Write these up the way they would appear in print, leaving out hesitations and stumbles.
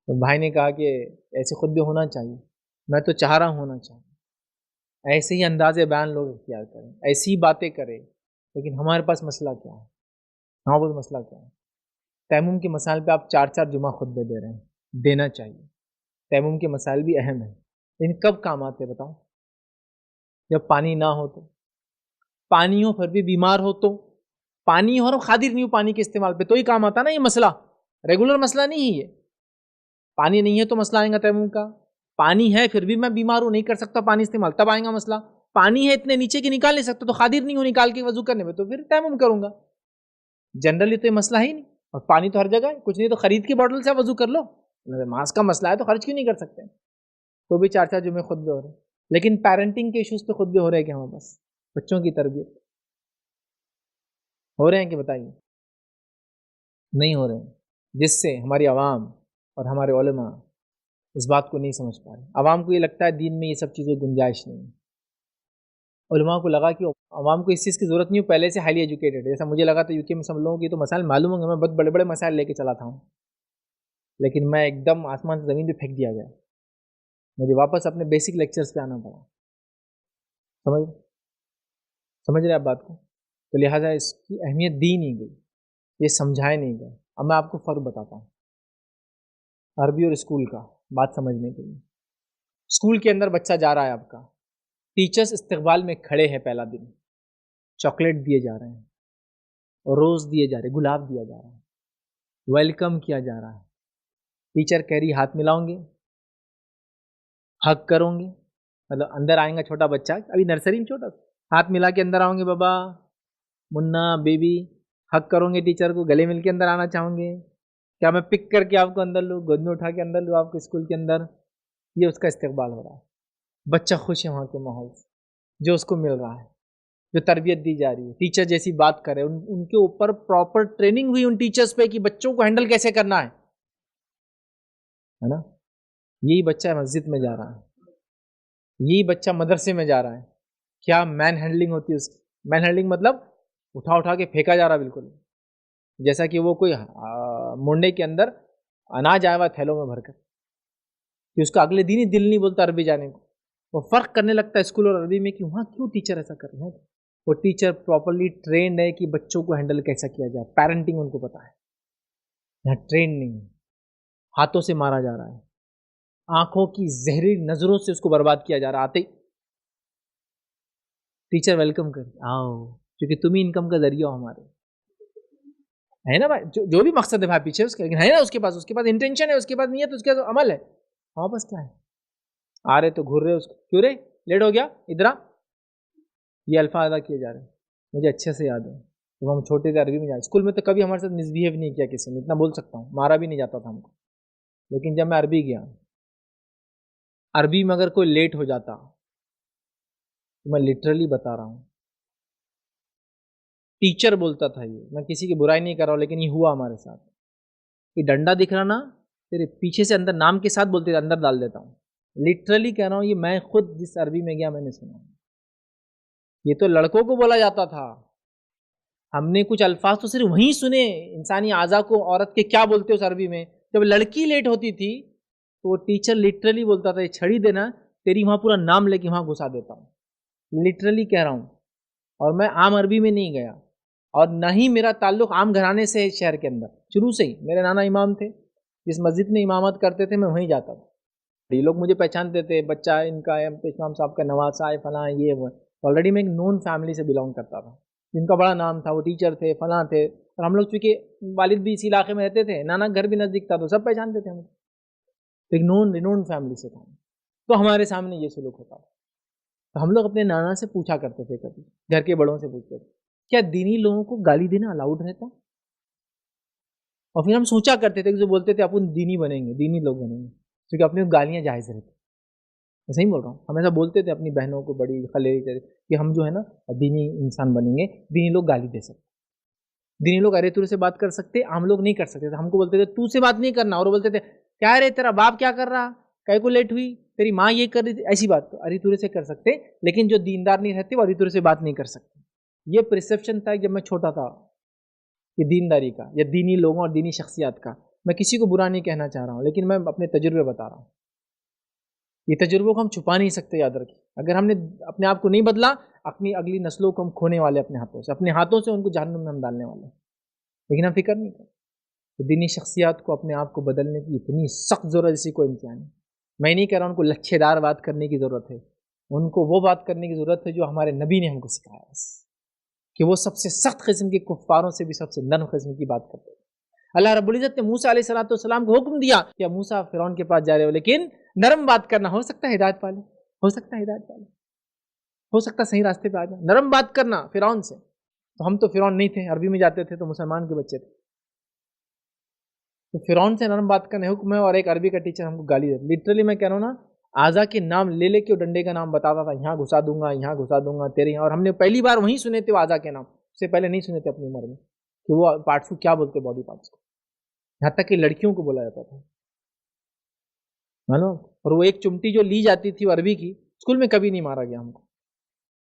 تو بھائی نے کہا کہ ایسے خود بھی ہونا چاہیے، میں تو چاہ رہا ہوں ہونا چاہیے، ایسے ہی انداز بیان لوگ اختیار کریں، ایسی ہی باتیں کریں، لیکن ہمارے پاس مسئلہ کیا ہے؟ ہمارے پاس مسئلہ کیا ہے؟ تیمم کے مسائل پہ آپ 4 جمعہ خطبے دے رہے ہیں، دینا چاہیے، تیمم کے مسائل بھی اہم ہیں، لیکن کب کام آتے بتاؤ؟ جب پانی نہ ہو تو، پانی ہو پھر بھی بیمار ہو تو، پانی ہو اور قادر نہیں ہو پانی کے استعمال پہ تو ہی کام آتا نا یہ مسئلہ، ریگولر مسئلہ نہیں ہے یہ، پانی نہیں ہے تو مسئلہ آئے گا تیمم کا، پانی ہے پھر بھی میں بیمار ہوں نہیں کر سکتا پانی استعمال، تب آئے گا مسئلہ، پانی ہے اتنے نیچے کی نکال نہیں سکتا تو قادر نہیں ہوں نکال کے وضو کرنے میں تو پھر تیمم کروں گا، جنرلی تو یہ مسئلہ ہی نہیں، اور پانی تو ہر جگہ ہے، کچھ نہیں تو خرید کی بوٹل سے وضو کر لو، ماسک کا مسئلہ ہے تو خرچ کیوں نہیں کر سکتے؟ تو بھی 4 جمعے خطبے ہو رہے ہیں، لیکن پیرنٹنگ کے ایشوز پہ خطبے ہو رہے ہیں کہ ہمارے پاس بچوں کی تربیت ہو رہے ہیں کہ بتائیے؟ نہیں ہو رہے ہیں، جس سے ہماری عوام اور ہمارے علماء اس بات کو نہیں سمجھ پا رہے، عوام کو یہ لگتا ہے دین میں یہ سب چیزیں گنجائش نہیں ہے، علماء کو لگا کہ عوام کو اس چیز کی ضرورت نہیں ہو، پہلے سے ہائیلی ایجوکیٹڈ ہے، جیسا مجھے لگا تو یو کے میں سب لوگوں کی تو مسائل معلوم ہوں گے، میں بہت بڑے بڑے مسائل لے کے چلا تھا ہوں، لیکن میں ایک دم آسمان سے زمین پہ پھینک دیا گیا، مجھے واپس اپنے بیسک لیکچرز پہ آنا پڑا، سمجھ رہے آپ بات کو؟ تو لہٰذا اس کی اہمیت دی نہیں گئی، یہ سمجھائے نہیں گئے۔ اب میں آپ کو فرق بتاتا ہوں عربی اور اسکول کا، بات سمجھنے کے لیے۔ اسکول کے اندر بچہ جا رہا ہے آپ کا، ٹیچرز استقبال میں کھڑے ہیں، پہلا دن چاکلیٹ دیے جا رہے ہیں، روز دیے جا رہے ہیں، گلاب دیا جا رہا ہے، ویلکم کیا جا رہا ہے، ٹیچر کہہ رہی ہاتھ ملاؤں گے، حق کروں گے، مطلب اندر آئیں گا چھوٹا بچہ، ابھی نرسری میں چھوٹا، ہاتھ ملا کے اندر آؤں گے، بابا منا بیبی، حق کروں گے ٹیچر کو، گلے مل کے اندر آنا چاہوں گے، کیا میں پک کر کے آپ کو اندر لوں، گود میں اٹھا کے اندر لوں آپ کو اسکول کے اندر، یہ اس کا استقبال ہو رہا ہے، بچہ خوش ہے وہاں کے ماحول سے جو اس کو مل رہا ہے، جو تربیت دی جا رہی ہے، ٹیچر جیسی بات کرے، ان کے اوپر پراپر ٹریننگ ہوئی ان ٹیچرز پہ کہ بچوں کو ہینڈل کیسے کرنا ہے نا؟ یہی بچہ مسجد میں جا رہا ہے، یہی بچہ مدرسے میں جا رہا ہے، کیا مین ہینڈلنگ ہوتی ہے اس کی؟ مین ہینڈلنگ مطلب اٹھا کے پھینکا جا رہا بالکل، جیسا کہ وہ کوئی منڈے کے اندر اناج آیا ہوا تھیلوں میں بھر کر، کہ اس کا اگلے دن ہی دل نہیں بولتا عربی جانے کو، وہ فرق کرنے لگتا ہے اسکول اور عربی میں کہ وہاں کیوں ٹیچر ایسا کر رہے ہیں، وہ ٹیچر پراپرلی ٹرینڈ ہے کہ بچوں کو ہینڈل کیسا کیا جائے، پیرنٹنگ ان کو پتا ہے، یہاں ٹرینڈ نہیں ہے، ہاتھوں سے مارا جا رہا ہے، آنکھوں کی زہری نظروں سے اس کو برباد کیا جا رہا، آتے ٹیچر ویلکم کر آؤ، کیونکہ تم ہی انکم کا ذریعہ ہو ہمارے، ہے نا بھائی، جو بھی مقصد ہے بھائی پیچھے اس کا، لیکن ہے نا اس کے پاس انٹینشن ہے، اس کے پاس نیت، اس کے پاس عمل ہے، ہمارے پاس کیا ہے؟ آ رہے تو گھر رہے اس کو، کیوں رے لیٹ ہو گیا ادھر، یہ الفاظ ادا کیے جا رہے ہیں، مجھے اچھے سے یاد ہے، جب ہم چھوٹے تھے عربی میں جائے، اسکول میں تو کبھی ہمارے ساتھ مس بہیو نہیں کیا کسی نے، اتنا بول سکتا ہوں، مارا بھی نہیں جاتا تھا ہم کو، لیکن جب میں عربی گیا، عربی میں اگر کوئی لیٹ ہو جاتا تو میں لٹرلی بتا رہا ہوں، ٹیچر بولتا تھا، یہ میں کسی کی برائی نہیں کر رہا ہوں، لیکن یہ ہوا ہمارے ساتھ، کہ ڈنڈا دکھ رہا نا تیرے پیچھے سے اندر نام کے ساتھ بولتے تھے، اندر ڈال دیتا ہوں، لٹرلی کہہ رہا ہوں، یہ میں خود جس عربی میں گیا میں نے سنا، یہ تو لڑکوں کو بولا جاتا تھا، ہم نے کچھ الفاظ تو صرف وہیں سنے، انسانی اعضاء کو عورت کے کیا بولتے اس عربی میں، جب لڑکی لیٹ ہوتی تھی تو وہ ٹیچر لٹرلی بولتا تھا، یہ چھڑی دینا تیری وہاں پورا نام لے کے وہاں گھسا دیتا ہوں، لٹرلی کہہ رہا ہوں، اور میں عام عربی میں نہیں گیا، اور نہ ہی میرا تعلق عام گھرانے سے ہے شہر کے اندر، شروع سے ہی میرے نانا امام تھے، جس مسجد میں امامت کرتے تھے میں وہیں جاتا تھا، یہ لوگ مجھے پہچانتے تھے، بچہ ان کا ہے امام صاحب کا نواسا ہے، فلاں یہ وہ، آلریڈی میں ایک نون فیملی سے بلانگ کرتا تھا، جن کا بڑا نام تھا، وہ ٹیچر تھے، فلاں تھے، اور ہم لوگ چونکہ والد بھی اسی علاقے میں رہتے تھے، نانا گھر بھی نزدیک تھا، تو سب پہچانتے تھے ہم، ایک نون فیملی سے تھا، تو ہمارے سامنے یہ سلوک ہوتا تھا، تو ہم لوگ اپنے نانا سے پوچھا کرتے تھے، کبھی گھر کے بڑوں سے پوچھتے تھے کیا دینی لوگوں کو گالی دینا الاؤڈ رہتا، اور پھر ہم سوچا کرتے تھے کہ جو بولتے تھے اپن دینی بنیں گے، دینی لوگ بنیں گے، کیونکہ اپنی گالیاں جائز رہتی، میں صحیح بول رہا ہوں، ہم ایسا بولتے تھے اپنی بہنوں کو، بڑی خلیری، کہ ہم جو ہے نا دینی انسان بنیں گے، دینی لوگ گالی دے سکتے، دینی لوگ ارے تورے سے بات کر سکتے، عام لوگ نہیں کر سکتے تھے، ہم کو بولتے تھے تو سے بات نہیں کرنا، اور وہ بولتے تھے کیا رے تیرا باپ کیا کر رہا، کہیں کو لیٹ ہوئی، تیری ماں یہ کر رہی تھی، ایسی بات تو اری تورے سے کر سکتے، لیکن جو دیندار نہیں رہتے وہ اری تورے سے بات نہیں کر سکتے، یہ پرسیپشن تھا جب میں چھوٹا تھا، یہ دینداری کا یا دینی لوگوں اور دینی شخصیات کا، میں کسی کو برا نہیں کہنا چاہ رہا ہوں، لیکن میں اپنے تجربے بتا رہا ہوں. یہ تجربوں کو ہم چھپا نہیں سکتے، یاد رکھیے. اگر ہم نے اپنے آپ کو نہیں بدلا، اپنی اگلی نسلوں کو ہم کھونے والے اپنے ہاتھوں سے ان کو جہنم میں ہم ڈالنے والے ہیں. لیکن ہم فکر نہیں کرتے. تو دینی شخصیات کو اپنے آپ کو بدلنے کی اتنی سخت ضرورت اسی کو امتحان ہے. میں نہیں کہہ رہا ان کو لچھے دار بات کرنے کی ضرورت ہے، ان کو وہ بات کرنے کی ضرورت ہے جو ہمارے نبی نے ہم کو سکھایا بس، کہ وہ سب سے سخت قسم کے کفاروں سے بھی سب سے نرم قسم کی بات کرتے ہیں. اللہ رب العزت نے موسیٰ علیہ السلام کو حکم دیا کہ موسیٰ فرعون کے پاس جا رہے ہو، لیکن نرم بات کرنا. ہو سکتا ہے ہدایت پالے، ہو سکتا ہے ہدایت پالے، ہو سکتا ہے صحیح راستے پہ آ جائے. نرم بات کرنا فرعون سے. تو ہم تو فرعون نہیں تھے، عربی میں جاتے تھے تو مسلمان کے بچے تھے. تو فرعون سے نرم بات کرنے حکم ہے، اور ایک عربی کا ٹیچر ہم کو گالی دیتا. لٹرلی میں کہہ رہا ہوں نا، اعضا کے نام لے لے کے وہ ڈنڈے کا نام بتاتا تھا، یہاں گھسا دوں گا، یہاں گھسا دوں گا تیرے یہاں. اور ہم نے پہلی بار وہیں سنے تھے وہ اعضا کے نام، اس سے پہلے نہیں سنے تھے اپنی عمر میں کہ وہ پارٹس کو کیا بولتے، باڈی پارٹس کو. یہاں تک کہ لڑکیوں کو بولا جاتا تھا معلوم. اور وہ ایک چمٹی جو لی جاتی تھی وہ عربی کی، اسکول میں کبھی نہیں مارا گیا ہم کو.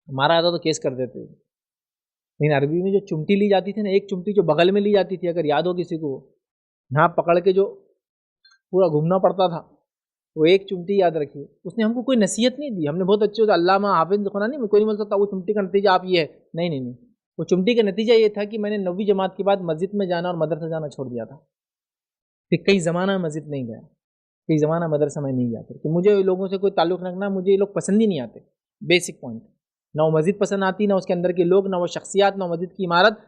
مارا جاتا تو کیس کر دیتے. لیکن عربی میں جو چمٹی لی جاتی تھی نا، ایک چمٹی جو بغل میں لی جاتی تھی، اگر یاد ہو کسی کو، یہاں پکڑ کے جو پورا گھومنا پڑتا تھا، وہ ایک چمٹی یاد رکھیے. اس نے ہم کو کوئی نصیحت نہیں دی. ہم نے بہت اچھے علامہ حافظ خنا نہیں، کوئی نہیں بول سکتا وہ چمٹی کا نتیجہ آپ یہ ہے. نہیں نہیں نہیں، وہ چمٹی کا نتیجہ یہ تھا کہ میں نے 9ویں جماعت کے بعد مسجد میں جانا اور مدرسہ جانا چھوڑ دیا تھا. پھر کئی زمانہ مسجد نہیں گیا، کئی زمانہ مدرسہ میں نہیں گیا. کہ مجھے لوگوں سے کوئی تعلق رکھنا، مجھے یہ لوگ پسند ہی نہیں آتے. بیسک پوائنٹ، نہ وہ مسجد پسند آتی، نہ اس کے اندر کے لوگ، نہ وہ شخصیات، نہ مسجد کی عمارت،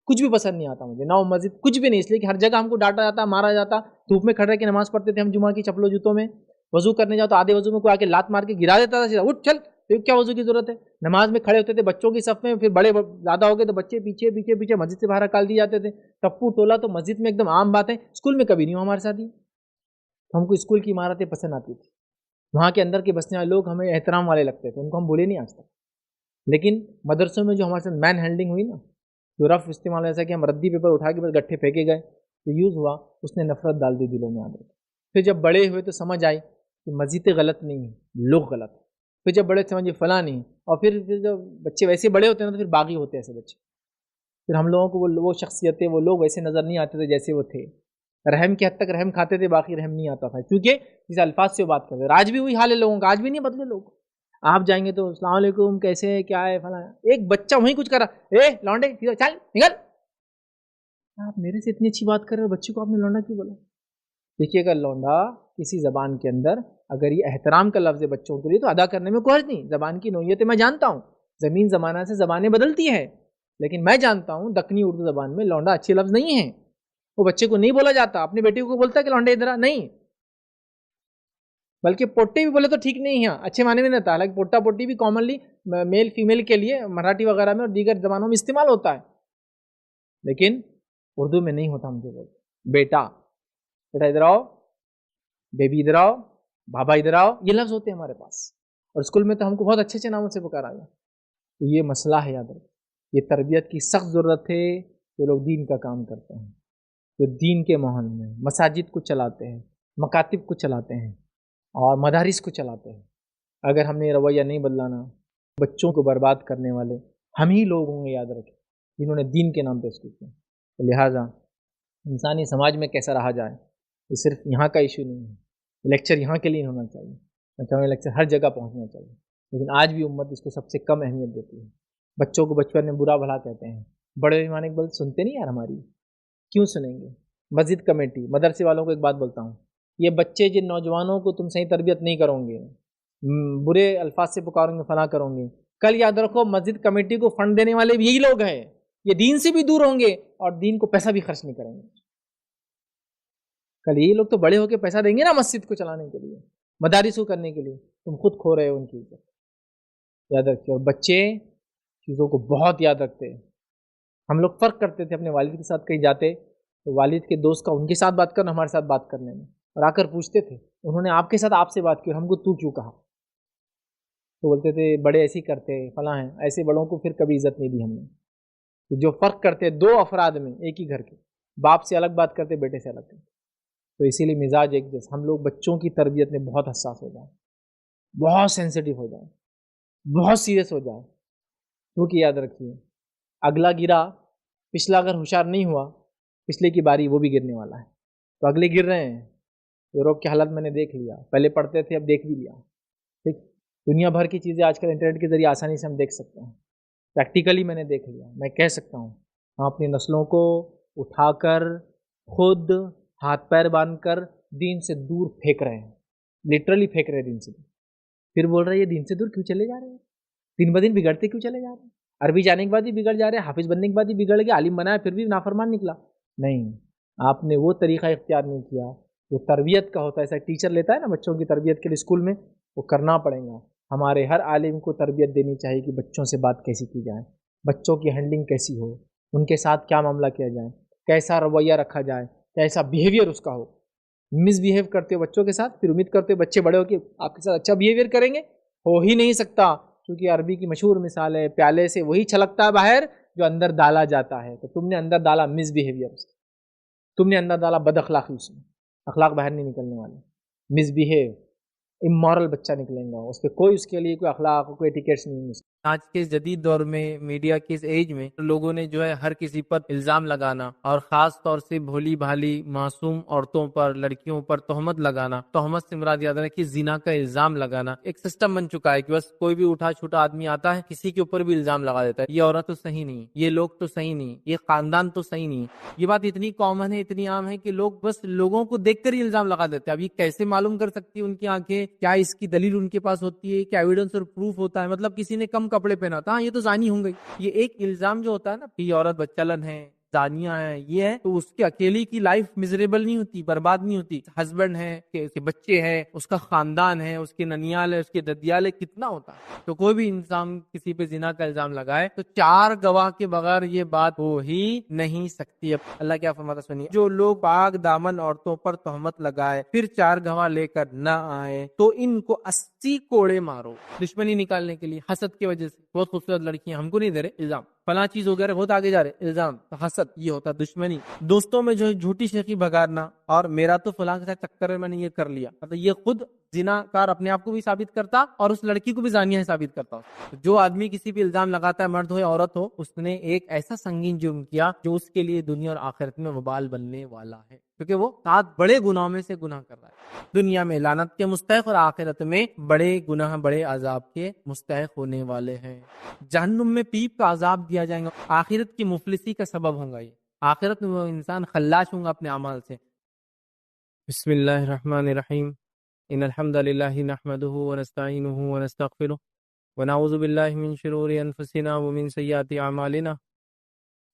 کچھ بھی پسند نہیں آتا مجھے. نہ وہ مسجد، کچھ بھی نہیں. اس لیے کہ ہر جگہ ہم کو ڈانٹا جاتا، مارا جاتا. دھوپ میں کھڑے کے نماز پڑھتے تھے ہم جمعہ کی چپلوں جوتوں میں. وضو کرنے جاؤ تو آدھے وضو میں کوئی آ کے لات مار کے گرا دیتا تھا، اٹھ چل، کیا وضو کی ضرورت ہے. نماز میں کھڑے ہوتے تھے بچوں کی صف میں، پھر بڑے زیادہ ہو گئے تو بچے پیچھے پیچھے پیچھے مسجد سے باہر نکال دیے جاتے تھے. ٹپو ٹولا تو مسجد میں ایک دم عام بات ہے، اسکول میں کبھی نہیں ہو ہمارے ساتھ. ہم کو اسکول کی عمارتیں پسند آتی تھی، وہاں کے اندر کے بسنے والے لوگ ہمیں احترام والے لگتے تھے، ان کو ہم بولے نہیں آج تک. لیکن مدرسوں میں جو ہمارے ساتھ مین ہینڈلنگ ہوئی نا، جو رف استعمال، ایسا کہ ہم ردی پیپر اٹھا کے بس گٹھے پھینکے گئے، تو یوز ہوا، اس نے نفرت ڈال دی دلوں میں. آدھے پھر جب بڑے ہوئے تو سمجھ آئی کہ مسجدیں غلط نہیں ہیں، لوگ غلط ہیں. پھر جب بڑے سمجھے فلاں نہیں. اور پھر جب بچے ویسے بڑے ہوتے ہیں تو پھر باغی ہوتے ہیں ایسے بچے. پھر ہم لوگوں کو وہ شخصیتیں، وہ لوگ ویسے نظر نہیں آتے تھے جیسے وہ تھے. رحم کی حد تک رحم کھاتے تھے، باقی رحم نہیں آتا تھا، کیونکہ جس الفاظ سے وہ بات کرتے تھے. آج بھی وہی حال ہے لوگوں کا، آج بھی نہیں بدلے لوگ. آپ جائیں گے تو السلام علیکم، کیسے ہیں، کیا ہے، فلاں. ایک بچہ وہیں کچھ کر رہا، اے لانڈے چل نکل. آپ میرے سے اتنی اچھی بات کر رہے ہو، بچے کو آپ نے لانڈا کیوں بولا؟ دیکھیے اگر لانڈا کسی زبان کے اندر اگر یہ احترام کا لفظ ہے بچوں کے لیے تو ادا کرنے میں کوئی حرج نہیں. زبان کی نوعیت میں جانتا ہوں، زمین زمانہ سے زبانیں بدلتی ہے، لیکن میں جانتا ہوں دکنی اردو زبان میں لانڈا اچھے لفظ نہیں ہے. وہ بچے کو نہیں بولا جاتا. اپنی بیٹی کو بولتا ہے کہ لانڈے ادھر نہیں، بلکہ پوٹے بھی بولے تو ٹھیک نہیں ہے، اچھے معنی میں نہیں ہوتا. حالانکہ پوٹا پوٹی بھی کامنلی میل فیمیل کے لیے مراٹھی وغیرہ میں اور دیگر زبانوں میں استعمال ہوتا ہے، لیکن اردو میں نہیں ہوتا. ہم جو بولتے بیٹا، بیٹا ادھر آؤ، بیبی ادھر آؤ، بابا ادھر آؤ، یہ لفظ ہوتے ہیں ہمارے پاس. اور اسکول میں تو ہم کو بہت اچھے اچھے ناموں سے پکارا گیا. تو یہ مسئلہ ہے، یاد رکھیں. یہ تربیت کی سخت ضرورت ہے. جو لوگ دین کا کام کرتے ہیں، جو دین کے ماحول میں مساجد کو چلاتے ہیں، مکاتب کو چلاتے ہیں اور مدارس کو چلاتے ہیں، اگر ہم نے رویہ نہیں بدلانا، بچوں کو برباد کرنے والے ہم ہی لوگ ہوں گے، یاد رکھیں، جنہوں نے دین کے نام پہ اس کو کیا. لہٰذا انسانی سماج میں کیسا رہا جائے، یہ صرف یہاں کا ایشو نہیں ہے. لیکچر یہاں کے لیے ہونا چاہیے، میں چاہوں گا لیکچر ہر جگہ پہنچنا چاہیے. لیکن آج بھی امت اس کو سب سے کم اہمیت دیتی ہے. بچوں کو بچپن میں برا بھلا کہتے ہیں، بڑے پیمانے کے بل سنتے نہیں یار ہماری، کیوں سنیں گے. مسجد کمیٹی، مدرسے والوں کو ایک بات بولتا ہوں، یہ بچے جن نوجوانوں کو تم صحیح تربیت نہیں کرو گے، برے الفاظ سے پکاروں گے، فلاں کرو گے، کل یاد رکھو مسجد کمیٹی کو فنڈ دینے والے بھی یہی لوگ ہیں. یہ دین سے بھی دور ہوں گے اور دین کو پیسہ بھی خرچ نہیں کریں گے. کل یہی لوگ تو بڑے ہو کے پیسہ دیں گے نا مسجد کو چلانے کے لیے، مدارس کو کرنے کے لیے. تم خود کھو رہے ہو ان کی عزت، یاد رکھتے. اور بچے چیزوں کو بہت یاد رکھتے ہیں. ہم لوگ فرق کرتے تھے اپنے والد کے ساتھ کہیں جاتے تو والد کے دوست کا ان کے ساتھ بات کرنا، ہمارے ساتھ بات کرنے میں، اور آ کر پوچھتے تھے انہوں نے آپ کے ساتھ آپ سے بات کی اور ہم کو تو کیوں کہا. تو بولتے تھے بڑے ایسے کرتے فلاں ہیں. ایسے بڑوں کو پھر کبھی عزت نہیں دی ہم نے. جو فرق کرتے دو افراد میں ایک ہی گھر کے، باپ سے الگ بات کرتے، بیٹے سے الگ کرتے. تو اسی لیے مزاج ایک جیسا. ہم لوگ بچوں کی تربیت میں بہت حساس ہو جائیں، بہت سینسیٹیو ہو جائیں، بہت سیریس ہو جائیں. کیونکہ یاد رکھیے اگلا گرا، پچھلا اگر ہوشیار نہیں ہوا، پچھلے کی باری وہ بھی گرنے والا ہے. تو اگلے گر رہے ہیں. یوروپ کی حالت میں نے دیکھ لیا، پہلے پڑھتے تھے اب دیکھ بھی لیا. ٹھیک، دنیا بھر کی چیزیں آج کل انٹرنیٹ کے ذریعے آسانی سے ہم دیکھ سکتے ہیں. پریکٹیکلی میں نے دیکھ لیا. میں کہہ سکتا ہوں ہم اپنی نسلوں کو اٹھا کر خود ہاتھ پیر باندھ کر دین سے دور پھینک رہے ہیں، لٹرلی پھینک رہے ہیں دین سے دور. پھر بول رہے ہیں یہ دین سے دور کیوں چلے جا رہے ہیں، دن بدن بگڑتے کیوں چلے جا رہے ہیں، عربی جانے کے بعد بھی بگڑ جا رہے ہیں، حافظ بننے کے بعد بھی بگڑ گیا، عالم بنا ہے پھر بھی نافرمان نکلا. نہیں، آپ نے وہ طریقہ اختیار نہیں کیا جو تربیت کا ہوتا ہے. ایسا ٹیچر لیتا ہے نا بچوں کی تربیت کے لیے اسکول میں، وہ کرنا پڑے گا. ہمارے ہر عالم کو تربیت دینی چاہیے کہ بچوں سے بات کیسی کی جائے، بچوں کی ہینڈلنگ کیسی ہو، ان کے ساتھ کیا معاملہ کیا جائے، کیسا رویہ رکھا جائے، کیسا بیہیویئر اس کا ہو. مس بیہیو کرتے ہو بچوں کے ساتھ، پھر امید کرتے ہو بچے بڑے ہو کہ آپ کے ساتھ اچھا بیہیویئر کریں گے. ہو ہی نہیں سکتا، کیونکہ عربی کی مشہور مثال ہے پیالے سے وہی چھلکتا ہے باہر جو اندر ڈالا جاتا ہے. تو تم نے اندر ڈالا مس بیہیویئر، تم نے اندر ڈالا بد اخلاقی، اس میں اخلاق باہر نہیں نکلنے والے. مس بیہیو امورل بچہ نکلیں گا، اس پہ کوئی اس کے لیے کوئی اخلاق کوئی ایٹیکیٹس نہیں. آج کے جدید دور میں میڈیا کے اس ایج میں لوگوں نے جو ہے ہر کسی پر الزام لگانا اور خاص طور سے بھولی بھالی معصوم عورتوں پر لڑکیوں پر تہمت لگانا. تہمت سے مراد یاد رکھیں کہ زنا کا الزام لگانا ایک سسٹم بن چکا ہے کہ بس کوئی بھی اٹھا چھوٹا آدمی آتا ہے کسی کے اوپر بھی الزام لگا دیتا ہے. یہ عورت تو صحیح نہیں، یہ لوگ تو صحیح نہیں، یہ خاندان تو صحیح نہیں. یہ بات اتنی کامن ہے، اتنی عام ہے کہ لوگ بس لوگوں کو دیکھ کر ہی الزام لگا دیتے ہیں. اب یہ کیسے معلوم کر سکتی ہے ان کی آنکھیں؟ کیا اس کی دلیل ان کے پاس ہوتی ہے؟ کیا ایویڈنس اور پروف ہوتا ہے؟ مطلب کسی نے کم کپڑے پہنا تھا، یہ تو زانی ہوں گئی. یہ ایک الزام جو ہوتا ہے نا کہ یہ عورت بچلن ہے، زانیہ ہیں، یہ ہے، تو اس کی اکیلی کی لائف میزریبل نہیں ہوتی، برباد نہیں ہوتی. ہسبینڈ ہے، اس کے بچے ہیں، اس کا خاندان ہے، اس کے ننیال ہے، اس کے ددیال ہے، کتنا ہوتا ہے. تو کوئی بھی انسان کسی پہ زنا کا الزام لگائے تو 4 گواہ کے بغیر یہ بات ہو ہی نہیں سکتی. اب اللہ کیا فرماتا سنیے، جو لوگ پاک دامن عورتوں پر تہمت لگائے پھر 4 گواہ لے کر نہ آئے تو ان کو 80 کوڑے مارو. دشمنی نکالنے کے لیے، حسد کی وجہ سے. بہت خوبصورت لڑکیاں، ہم کو نہیں دے رہے الزام، فلاں چیز ہو گیا، بہت آگے جا رہے الزام، حسد، یہ ہوتا دشمنی. دوستوں میں جو ہے جھوٹی شیخی بگارنا اور میرا تو فلاں کے ساتھ چکر ہے میں نے یہ کر لیا، مطلب یہ خود زنا کار اپنے آپ کو بھی ثابت کرتا اور اس لڑکی کو بھی زانیہ ثابت کرتا. جو آدمی کسی بھی الزام لگاتا ہے، مرد ہو یا عورت ہو، اس نے ایک ایسا سنگین جرم کیا جو اس کے لیے دنیا اور آخرت میں وبال بننے والا ہے، کیونکہ وہ 7 بڑے گناہوں میں سے گناہ کر رہا ہے. دنیا میں لعنت کے مستحق اور آخرت میں بڑے گناہ بڑے عذاب کے مستحق ہونے والے ہیں. جہنم میں پیپ کا عذاب دیا جائے گا، آخرت کی مفلسی کا سبب ہوگا. یہ آخرت میں وہ انسان خلاش ہوگا اپنے اعمال سے. بسم اللہ الرحمن الرحیم. ان الحمد للہ نحمده ونستعینه ونستغفره ونعوذ باللہ من شرور انفسنا ومن سیئات اعمالنا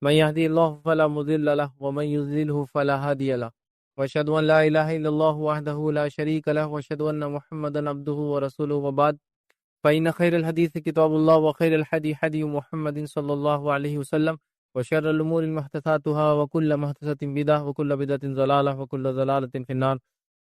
من يهدي الله فلا مضل له ومن يضلل فلا هادي له واشهد ان لا اله الا الله وحده لا شريك له واشهد ان محمدا عبده ورسوله وبعد فإن خير الحديث كتاب الله وخير الهدي هدي محمد صلى الله عليه وسلم وشر الأمور محدثاتها وكل محدثة بدعة وكل بدعة ضلالة وكل ضلالة في النار.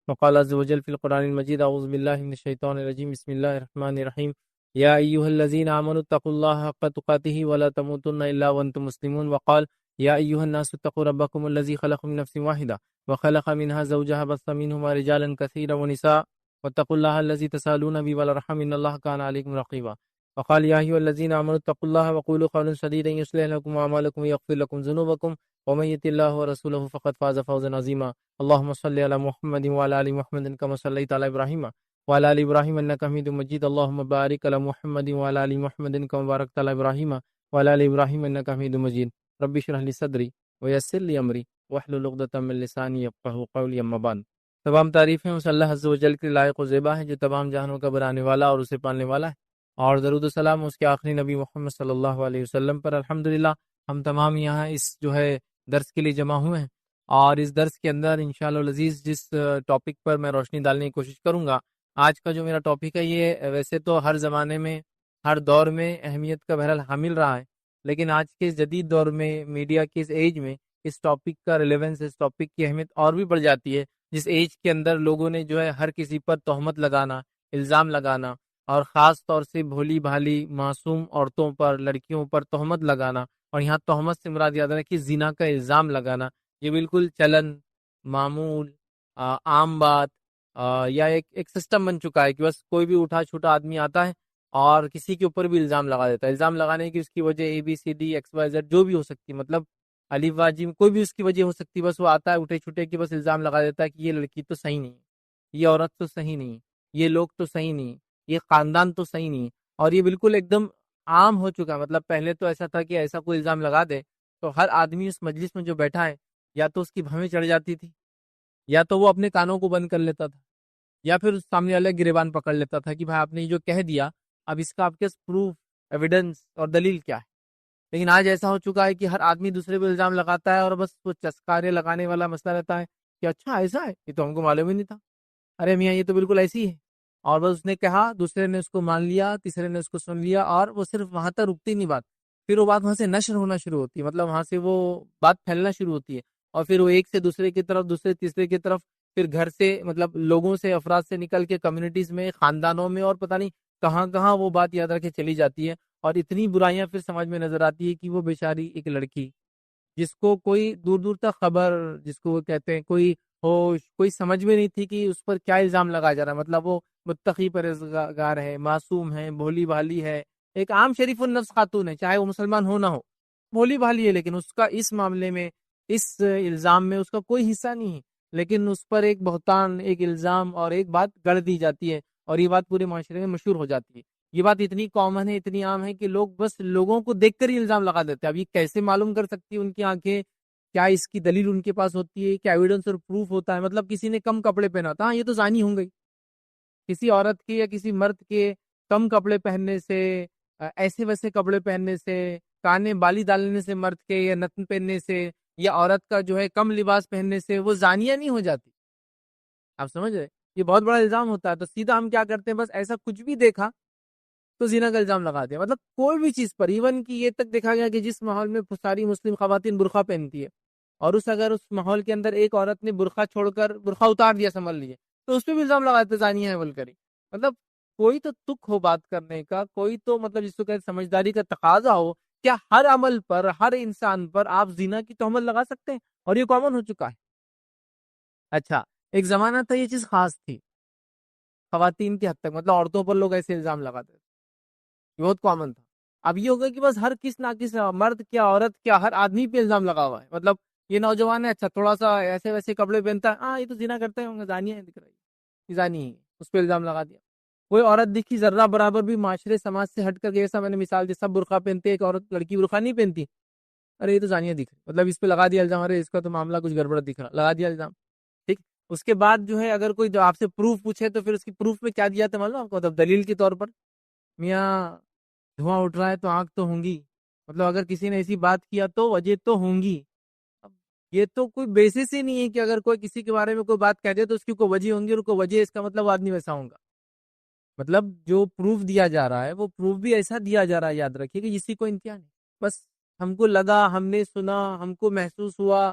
وقال عز وجل في القرآن المجيد أعوذ بالله من الشيطان الرجيم بسم الله الرحمن الرحيم يا أيها الذين آمنوا اتقوا الله حق تقاته ولا تموتن إلا وأنتم مسلمون. وقال يا أيها الناس اتقوا ربكم الذي خلق من نفس واحدة وخلق منها زوجها بث منهما رجالا كثيرا ونساء واتقوا الله الذي تسالون به والارحام ان الله كان عليكم رقيبا. وقال يا ايها الذين امنوا اتقوا الله وقولوا قولا سديدا يصلح لكم اعمالكم ويغفر لكم ذنوبكم ومن يطع الله ورسوله فقد فاز فوزا عظيما. اللهم صل على محمد وعلى ال محمد كما صليت على ابراهيم وعلى ال ابراهيم انك حميد مجيد. اللهم بارك على محمد وعلى ال محمد كما باركت على ابراهيم وعلى ال ابراهيم انك حميد مجيد. رب اشرح لي صدري ويسر لي امري واحلل عقدة من لساني يفقهوا قولي. اما بعد. تمام تعریفیں اس اللہ عز و جل کے لائق و زیبا ہے جو تمام جہانوں کا بنانے والا اور اسے پالنے والا ہے، اور درود و سلام اس کے آخری نبی محمد صلی اللہ علیہ وسلم پر. الحمدللہ ہم تمام یہاں اس جو ہے درس کے لیے جمع ہوئے ہیں، اور اس درس کے اندر انشاءاللہ العزیز جس ٹاپک پر میں روشنی ڈالنے کی کوشش کروں گا، آج کا جو میرا ٹاپک ہے یہ ویسے تو ہر زمانے میں ہر دور میں اہمیت کا بہرحال حامل رہا ہے، لیکن آج کے جدید دور میں میڈیا کے اس ایج میں اس ٹاپک کا ریلیونس، اس ٹاپک کی اہمیت اور بھی بڑھ جاتی ہے، جس ایج کے اندر لوگوں نے جو ہے ہر کسی پر تہمت لگانا، الزام لگانا، اور خاص طور سے بھولی بھالی معصوم عورتوں پر لڑکیوں پر تہمت لگانا. اور یہاں تہمت سے مراد یاد رکھیں کہ زنا کا الزام لگانا، یہ بالکل چلن، معمول، عام بات یا ایک سسٹم بن چکا ہے کہ بس کوئی بھی اٹھا چھوٹا آدمی آتا ہے اور کسی کے اوپر بھی الزام لگا دیتا ہے. الزام لگانے کی اس کی وجہ ABCD XYZ جو بھی ہو سکتی ہے، مطلب الف واجی میں کوئی بھی اس کی وجہ ہو سکتی ہے، بس وہ آتا ہے اٹھے چھٹے کہ بس الزام لگا دیتا ہے کہ یہ لڑکی تو صحیح نہیں ہے، یہ عورت تو صحیح نہیں ہے، یہ لوگ تو صحیح نہیں ہے، یہ خاندان تو صحیح نہیں ہے. اور یہ بالکل ایک دم عام ہو چکا ہے. مطلب پہلے تو ایسا تھا کہ ایسا کوئی الزام لگا دے تو ہر آدمی اس مجلس میں جو بیٹھا ہے یا تو اس کی بھویں چڑھ جاتی تھی، یا تو وہ اپنے کانوں کو بند کر لیتا تھا، یا پھر سامنے والے گریبان پکڑ لیتا تھا کہ بھائی آپ نے یہ جو کہہ دیا، اب اس کا آپ کے پروف، ایویڈنس اور دلیل کیا ہے. لیکن آج ایسا ہو چکا ہے کہ ہر آدمی دوسرے پہ الزام لگاتا ہے اور بس وہ چسکارے لگانے والا مسئلہ رہتا ہے کہ اچھا ایسا ہے، یہ تو ہم کو معلوم ہی نہیں تھا، ارے میاں یہ تو بالکل ایسی ہے. اور بس اس نے کہا، دوسرے نے اس کو مان لیا، تیسرے نے اس کو سن لیا، اور وہ صرف وہاں تک رکتی نہیں بات، پھر وہ بات وہاں سے نشر ہونا شروع ہوتی ہے. مطلب وہاں سے وہ بات پھیلنا شروع ہوتی ہے، اور پھر وہ ایک سے دوسرے کی طرف، دوسرے تیسرے کی طرف، پھر گھر سے، مطلب لوگوں سے، افراد سے نکل کے کمیونٹیز میں، خاندانوں میں، اور پتہ نہیں کہاں کہاں وہ بات یاد رکھے چلی جاتی ہے. اور اتنی برائیاں پھر سمجھ میں نظر آتی ہے کہ وہ بیچاری ایک لڑکی جس کو کوئی دور دور تک خبر، جس کو وہ کہتے ہیں کوئی ہوش، کوئی سمجھ میں نہیں تھی کہ اس پر کیا الزام لگایا جا رہا ہے. مطلب وہ متقی پرہیزگار ہے، معصوم ہے، بھولی بھالی ہے، ایک عام شریف النفس خاتون ہے، چاہے وہ مسلمان ہو نہ ہو، بھولی بھالی ہے، لیکن اس کا اس معاملے میں، اس الزام میں اس کا کوئی حصہ نہیں ہے. لیکن اس پر ایک بہتان، ایک الزام اور ایک بات گڑھ دی جاتی ہے، اور یہ بات پورے معاشرے میں مشہور ہو جاتی ہے. یہ بات اتنی کامن ہے، اتنی عام ہے کہ لوگ بس لوگوں کو دیکھ کر ہی الزام لگا دیتے ہیں. اب یہ کیسے معلوم کر سکتی ہے ان کی آنکھیں؟ کیا اس کی دلیل ان کے پاس ہوتی ہے؟ کیا ایویڈنس اور پروف ہوتا ہے؟ مطلب کسی نے کم کپڑے پہنا تھا، ہاں یہ تو زانی ہوں گئی. کسی عورت کے یا کسی مرد کے کم کپڑے پہننے سے، ایسے ویسے کپڑے پہننے سے، کانے بالی ڈالنے سے مرد کے، یا نتن پہننے سے، یا عورت کا جو ہے کم لباس پہننے سے وہ زانیہ نہیں ہو جاتی. آپ سمجھ رہے؟ یہ بہت بڑا الزام ہوتا ہے. تو سیدھا ہم کیا کرتے ہیں، بس ایسا کچھ بھی دیکھا تو زنا کا الزام لگا دیا. مطلب کوئی بھی چیز پر، ایون کہ یہ تک دیکھا گیا کہ جس ماحول میں ساری مسلم خواتین برقع پہنتی ہے، اور اگر اس ماحول کے اندر ایک عورت نے برقع چھوڑ کر برقع اتار دیا، سنبھل لیے، تو اس پہ بھی الزام لگاتے زانیہ ہے بول کر ہی. مطلب کوئی تو تک ہو بات کرنے کا، کوئی تو مطلب جس کو کہتے سمجھداری کا تقاضا ہو. کیا ہر عمل پر، ہر انسان پر آپ زنا کی تہمت لگا سکتے ہیں؟ اور یہ کامن ہو چکا ہے. اچھا، ایک زمانہ تھا یہ چیز خاص تھی خواتین کی حد تک، مطلب عورتوں پر لوگ ایسے الزام لگاتے تھے، یہ بہت کامن تھا. اب یہ ہوگا کہ بس ہر کس نہ کس، مرد کیا عورت کیا، ہر آدمی پہ الزام لگا ہوا ہے. مطلب یہ نوجوان ہے، اچھا تھوڑا سا ایسے ویسے کپڑے پہنتا ہے، ہاں یہ تو زنا کرتے ہوں گے، زانیہ ہے، دکھ رہی ہے زانی ہے، اس پہ الزام لگا دیا. کوئی عورت دکھی ذرہ برابر بھی معاشرے سماج سے ہٹ کر، جیسا میں نے مثال دی، سب برقع پہنتے، ایک عورت لڑکی برقع نہیں پہنتی، ارے یہ تو زانیہ دکھ رہی، مطلب اس پہ لگا دیا الزام، ارے اس کا تو معاملہ کچھ گڑبڑ دکھ رہا، لگا دیا الزام. ٹھیک. اس کے بعد جو ہے اگر کوئی جو آپ سے پروف پوچھے تو پھر اس کی پروف میں کیا دیا تھا معلوم آپ کو؟ مطلب دلیل کے طور پر، میاں دھواں اٹھ رہا ہے تو آنکھ تو ہوں گی، مطلب اگر کسی نے ایسی بات کیا تو وجہ تو ہوں گی. اب یہ تو کوئی بیسس ہی نہیں ہے کہ اگر کوئی کسی کے بارے میں کوئی بات کہہ دے تو اس کی کوئی وجہ ہوں گی، اور کوئی وجہ اس کا مطلب آدمی ویسا ہوں گا. مطلب جو پروف دیا جا رہا ہے وہ پروف بھی ایسا دیا جا رہا ہے، یاد رکھیے، کہ جس کی کوئی انتہا نہیں. بس ہم کو لگا، ہم نے سنا، ہم کو محسوس ہوا،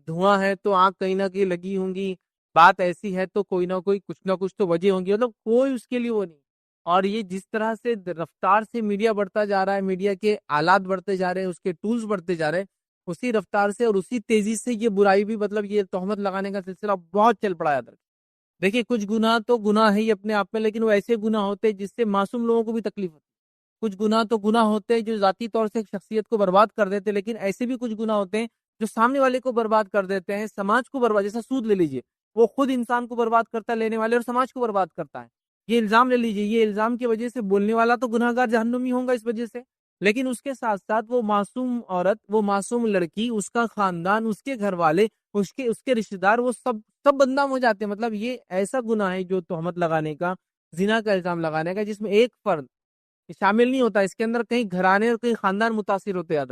دھواں ہے تو آنکھ کہیں نہ کہیں لگی ہوں گی، بات ایسی ہے تو کوئی نہ کچھ تو وجہ ہوں گی. مطلب کوئی اس کے لیے وہ نہیں. اور یہ جس طرح سے رفتار سے میڈیا بڑھتا جا رہا ہے، میڈیا کے آلات بڑھتے جا رہے ہیں، اس کے ٹولز بڑھتے جا رہے ہیں، اسی رفتار سے اور اسی تیزی سے یہ برائی بھی، مطلب یہ تہمت لگانے کا سلسلہ بہت چل پڑا ہے. دیکھیے کچھ گناہ تو گناہ ہے ہی اپنے آپ میں، لیکن وہ ایسے گناہ ہوتے ہیں جس سے معصوم لوگوں کو بھی تکلیف ہوتی ہے. کچھ گناہ تو گناہ ہوتے ہیں جو ذاتی طور سے شخصیت کو برباد کر دیتے، لیکن ایسے بھی کچھ گناہ ہوتے ہیں جو سامنے والے کو برباد کر دیتے ہیں، سماج کو برباد. جیسا سود لے لیجئے، وہ خود انسان کو برباد کرتا ہے لینے والے، اور سماج کو برباد کرتا ہے. یہ الزام لے لیجئے، یہ الزام کی وجہ سے بولنے والا تو گناہ گار جہنمی ہوگا اس وجہ سے، لیکن اس کے ساتھ ساتھ وہ معصوم عورت، وہ معصوم لڑکی، اس کا خاندان، اس کے گھر والے، اس کے رشتہ دار، وہ سب بدنام ہو جاتے ہیں. مطلب یہ ایسا گناہ ہے جو تہمت لگانے کا، زنا کا الزام لگانے کا، جس میں ایک فرد شامل نہیں ہوتا. اس کے اندر کئی گھرانے اور کئی خاندان متاثر ہوتے ہیں.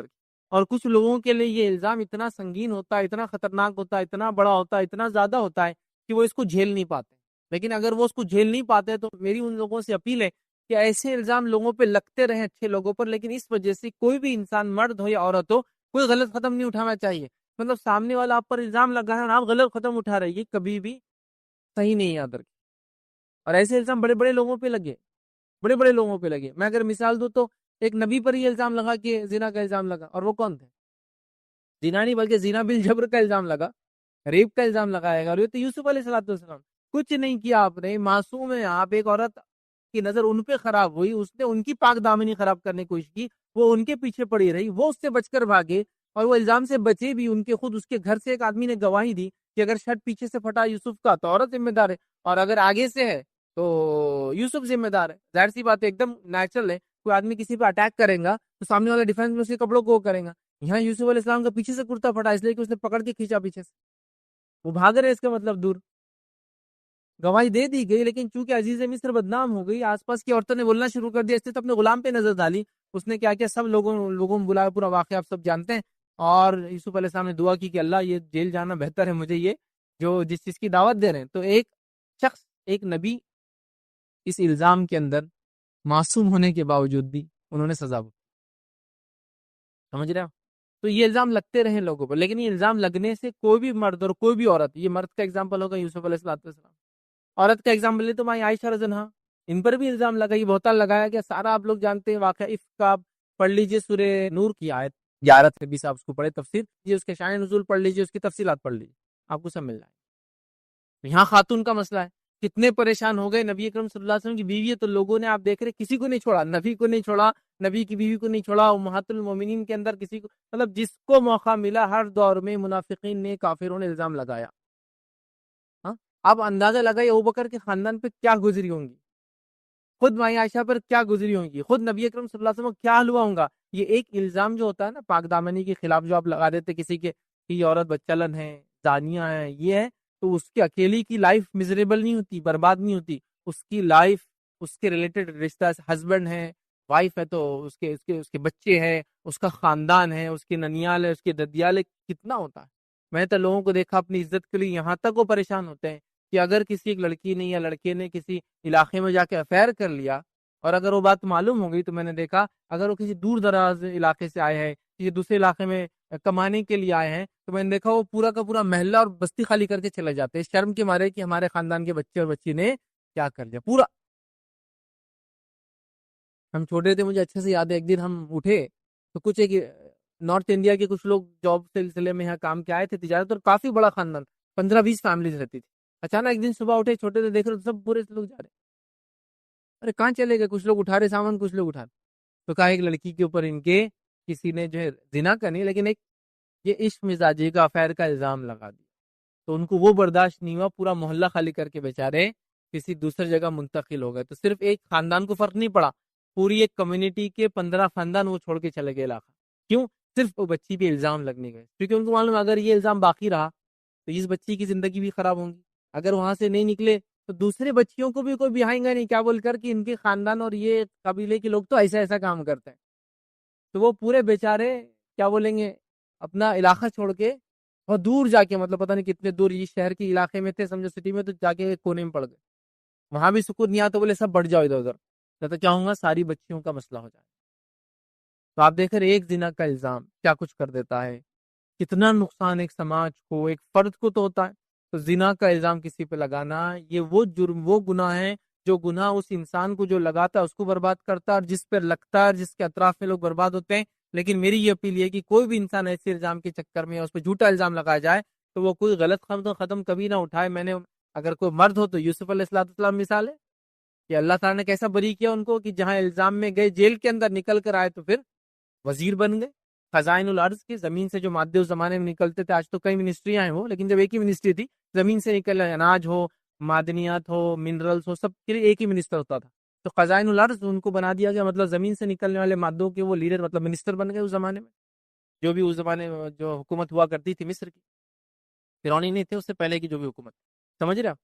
اور کچھ لوگوں کے لیے یہ الزام اتنا سنگین ہوتا ہے، اتنا خطرناک ہوتا ہے، اتنا بڑا ہوتا ہے، اتنا زیادہ ہوتا ہے کہ وہ اس کو جھیل نہیں پاتے. لیکن اگر وہ اس کو جھیل نہیں پاتے تو میری ان لوگوں سے اپیل ہے کہ ایسے الزام لوگوں پہ لگتے رہیں، اچھے لوگوں پر، لیکن اس وجہ سے کوئی بھی انسان، مرد ہو یا عورت ہو، کوئی غلط قدم نہیں اٹھانا چاہیے. مطلب سامنے والا آپ پر الزام لگا ہے اور آپ غلط قدم اٹھا رہے ہیں، یہ کبھی بھی صحیح نہیں ہے ادر. اور ایسے الزام بڑے بڑے لوگوں پہ لگے، بڑے بڑے لوگوں پہ لگے. میں اگر مثال دوں تو ایک نبی پر یہ الزام لگا کہ زنا کا الزام لگا، اور وہ کون تھے؟ زنا نہیں بلکہ زنا بالجبر کا الزام لگا، ریپ کا الزام لگایا گا. اور یہ تو یوسف علیہ السلام، کچھ نہیں کیا آپ نے، معصوم ہیں آپ. ایک عورت کی نظر ان پہ خراب ہوئی، اس نے ان کی پاک دامنی خراب کرنے کی کوشش کی، وہ ان کے پیچھے پڑی رہی، وہ اس سے بچ کر بھاگے، اور وہ الزام سے بچے بھی. ان کے خود اس کے گھر سے ایک آدمی نے گواہی دی کہ اگر شرٹ پیچھے سے پھٹا یوسف کا تو عورت ذمہ دار ہے, اور اگر آگے سے ہے تو یوسف ذمہ دار ہے. ظاہر سی بات ہے, ایک دم نیچرل ہے. کوئی آدمی کسی پہ اٹیک کرے گا تو سامنے والا ڈیفینس میں اس کے کپڑوں کو کرے گا. یہاں یوسف علیہ السلام کا پیچھے سے کرتا پھٹا اس لیے کہ اس نے پکڑ کے کھینچا پیچھے سے, وہ بھاگ رہے, اس کا مطلب دور. گواہی دے دی گئی, لیکن چونکہ عزیز مصر بدنام ہو گئی, آس پاس کی عورتوں نے بولنا شروع کر دیا, اس نے تو اپنے غلام پہ نظر ڈالی. اس نے کیا کیا سب لوگوں میں بلایا, پورا واقعہ آپ سب جانتے ہیں. اور یوسف علیہ السلام نے دعا کی کہ اللہ یہ جیل جانا بہتر ہے مجھے, یہ جو جس چیز کی دعوت دے رہے ہیں. تو ایک شخص, ایک نبی, اس الزام کے اندر معصوم ہونے کے باوجود بھی انہوں نے سزا. سمجھ رہے ہو؟ تو یہ الزام لگتے رہے لوگوں پر, لیکن یہ الزام لگنے سے کوئی بھی مرد اور کوئی بھی عورت, یہ مرد کا اگزامپل ہوگا یوسف علیہ السلام, عورت کا اگزامپل ہے تو مائی عائشہ رضی اللہ عنہا, ان پر بھی الزام لگا, یہ بہتان لگایا گیا. سارا آپ لوگ جانتے ہیں واقعہ عفق کا. پڑھ لیجئے سورہ نور کی آیت 11 سے 20, آپ اس کو پڑھے تفسیر, یہ اس کے شان نزول پڑھ لیجئے, اس کی تفصیلات پڑھ لیجئے, آپ کو سب مل جائے. یہاں خاتون کا مسئلہ ہے, کتنے پریشان ہو گئے. نبی اکرم صلی اللہ علیہ وسلم کی بیوی ہے تو لوگوں نے, آپ دیکھ رہے, کسی کو نہیں چھوڑا, نبی کو نہیں چھوڑا, نبی کی بیوی کو نہیں چھوڑا, امہات المومنین کے اندر کسی کو, مطلب جس کو موقع ملا ہر دور میں منافقین نے, کافروں نے الزام لگایا. ہاں, آپ اندازہ لگائیے ابوبکر کے خاندان پہ کیا گزری ہوں گی, خود مائی عائشہ پر کیا گزری ہوں گی, خود نبی اکرم صلی اللہ علیہ وسلم کیا ہوا ہوں گا. یہ ایک الزام جو ہوتا ہے نا پاک دامنی کے خلاف, جو آپ لگا دیتے کسی کے کہ یہ عورت بچلن ہے, زانیہ ہے, یہ ہے, تو اس کی اکیلی کی لائف مزریبل نہیں ہوتی, برباد نہیں ہوتی. اس کی لائف, اس کے ریلیٹڈ رشتہ, ہسبینڈ ہے, وائف ہے, تو اس کے بچے ہیں, اس کا خاندان ہے, اس کی ننیال ہے, اس کے ددیال ہے, کتنا ہوتا ہے. میں تو لوگوں کو دیکھا اپنی عزت کے لیے یہاں تک وہ پریشان ہوتے ہیں کہ اگر کسی ایک لڑکی نے یا لڑکے نے کسی علاقے میں جا کے افیئر کر لیا, اور اگر وہ بات معلوم ہو گئی, تو میں نے دیکھا اگر وہ کسی دور دراز علاقے سے آئے ہیں, کسی دوسرے علاقے میں کمانے کے لیے آئے ہیں, تو میں نے دیکھا وہ پورا کا پورا محلہ اور بستی خالی کر کے چلے جاتے ہیں, شرم کے مارے کہ ہمارے خاندان کے بچے اور بچی نے کیا کر لیا. پورا ہم چھوٹے تھے, مجھے اچھے سے یاد ہے, ایک دن ہم اٹھے تو کچھ ایک نارتھ انڈیا کے کچھ لوگ جاب سلسلے میں یہاں کام کے آئے تھے, تجارت, اور کافی بڑا خاندان, 15-20 فیملیز رہتی تھی. اچانک ایک دن صبح اٹھے, چھوٹے سے دیکھ رہے سب پورے لوگ جا رہے, ارے کہاں چلے گئے, کچھ لوگ اٹھا رہے سامان, کچھ لوگ اٹھا رہے. تو کہا ایک لڑکی کے اوپر ان کے کسی نے جو ہے زنا کا نہیں, لیکن ایک یہ عشق مزاجی کا افیئر کا الزام لگا دیا. تو ان کو وہ برداشت نہیں ہوا, پورا محلہ خالی کر کے بیچارے کسی دوسری جگہ منتقل ہو گئے. تو صرف ایک خاندان کو فرق نہیں پڑا, پوری ایک کمیونٹی کے 15 خاندان وہ چھوڑ کے چلے گئے علاقہ. کیوں؟ صرف وہ بچی پہ الزام لگنے گئے, کیونکہ ان کو معلوم اگر یہ الزام باقی رہا تو اس بچی کی زندگی بھی خراب ہوں گی. اگر وہاں سے نہیں نکلے تو دوسرے بچیوں کو بھی کوئی بہائیں گا نہیں, کیا بول کر کہ ان کے خاندان اور یہ قبیلے کے لوگ تو ایسا کام کرتے ہیں. تو وہ پورے بیچارے کیا بولیں گے, اپنا علاقہ چھوڑ کے اور دور جا کے, مطلب پتہ نہیں کتنے دور, یہ شہر کے علاقے میں تھے سمجھو, سٹی میں, تو جا کے کونے میں پڑ گئے. وہاں بھی سکون نہیں آتا, بولے سب بڑھ جاؤ ادھر ادھر, تو چاہوں گا ساری بچیوں کا مسئلہ ہو جائے. تو آپ دیکھ رہے ایک زنا کا الزام کیا کچھ کر دیتا ہے, کتنا نقصان ایک سماج کو, ایک فرد کو تو ہوتا ہے. تو زنا کا الزام کسی پہ لگانا, یہ وہ جرم, وہ گناہ ہے جو گناہ اس انسان کو جو لگاتا ہے اس کو برباد کرتا ہے, اور جس پہ لگتا ہے اور جس کے اطراف میں لوگ برباد ہوتے ہیں. لیکن میری یہ اپیل ہے کہ کوئی بھی انسان ایسے الزام کے چکر میں اس پہ جھوٹا الزام لگایا جائے تو وہ کوئی غلط قدم کبھی نہ اٹھائے. میں نے اگر کوئی مرد ہو تو یوسف علیہ السلام مثال ہے کہ اللہ تعالیٰ نے کیسا بری کیا ان کو, کہ جہاں الزام میں گئے جیل کے اندر نکل کر آئے تو پھر وزیر بن گئے. خزائن الارض کی, زمین سے جو مادے اس زمانے میں نکلتے تھے, آج تو کئی منسٹریاں ہیں وہ, لیکن جب ایک ہی منسٹری تھی, زمین سے نکل اناج ہو, معدنیات ہو, منرلز ہو, سب کے لیے ایک ہی منسٹر ہوتا تھا. تو خزائن الارض ان کو بنا دیا گیا, مطلب زمین سے نکلنے والے مادوں کے وہ لیڈر, مطلب منسٹر بن گئے اس زمانے میں. جو بھی اس زمانے میں جو حکومت ہوا کرتی تھی مصر کی, فرعونی نہیں تھے, اس سے پہلے کی جو بھی حکومت, سمجھ رہے آپ.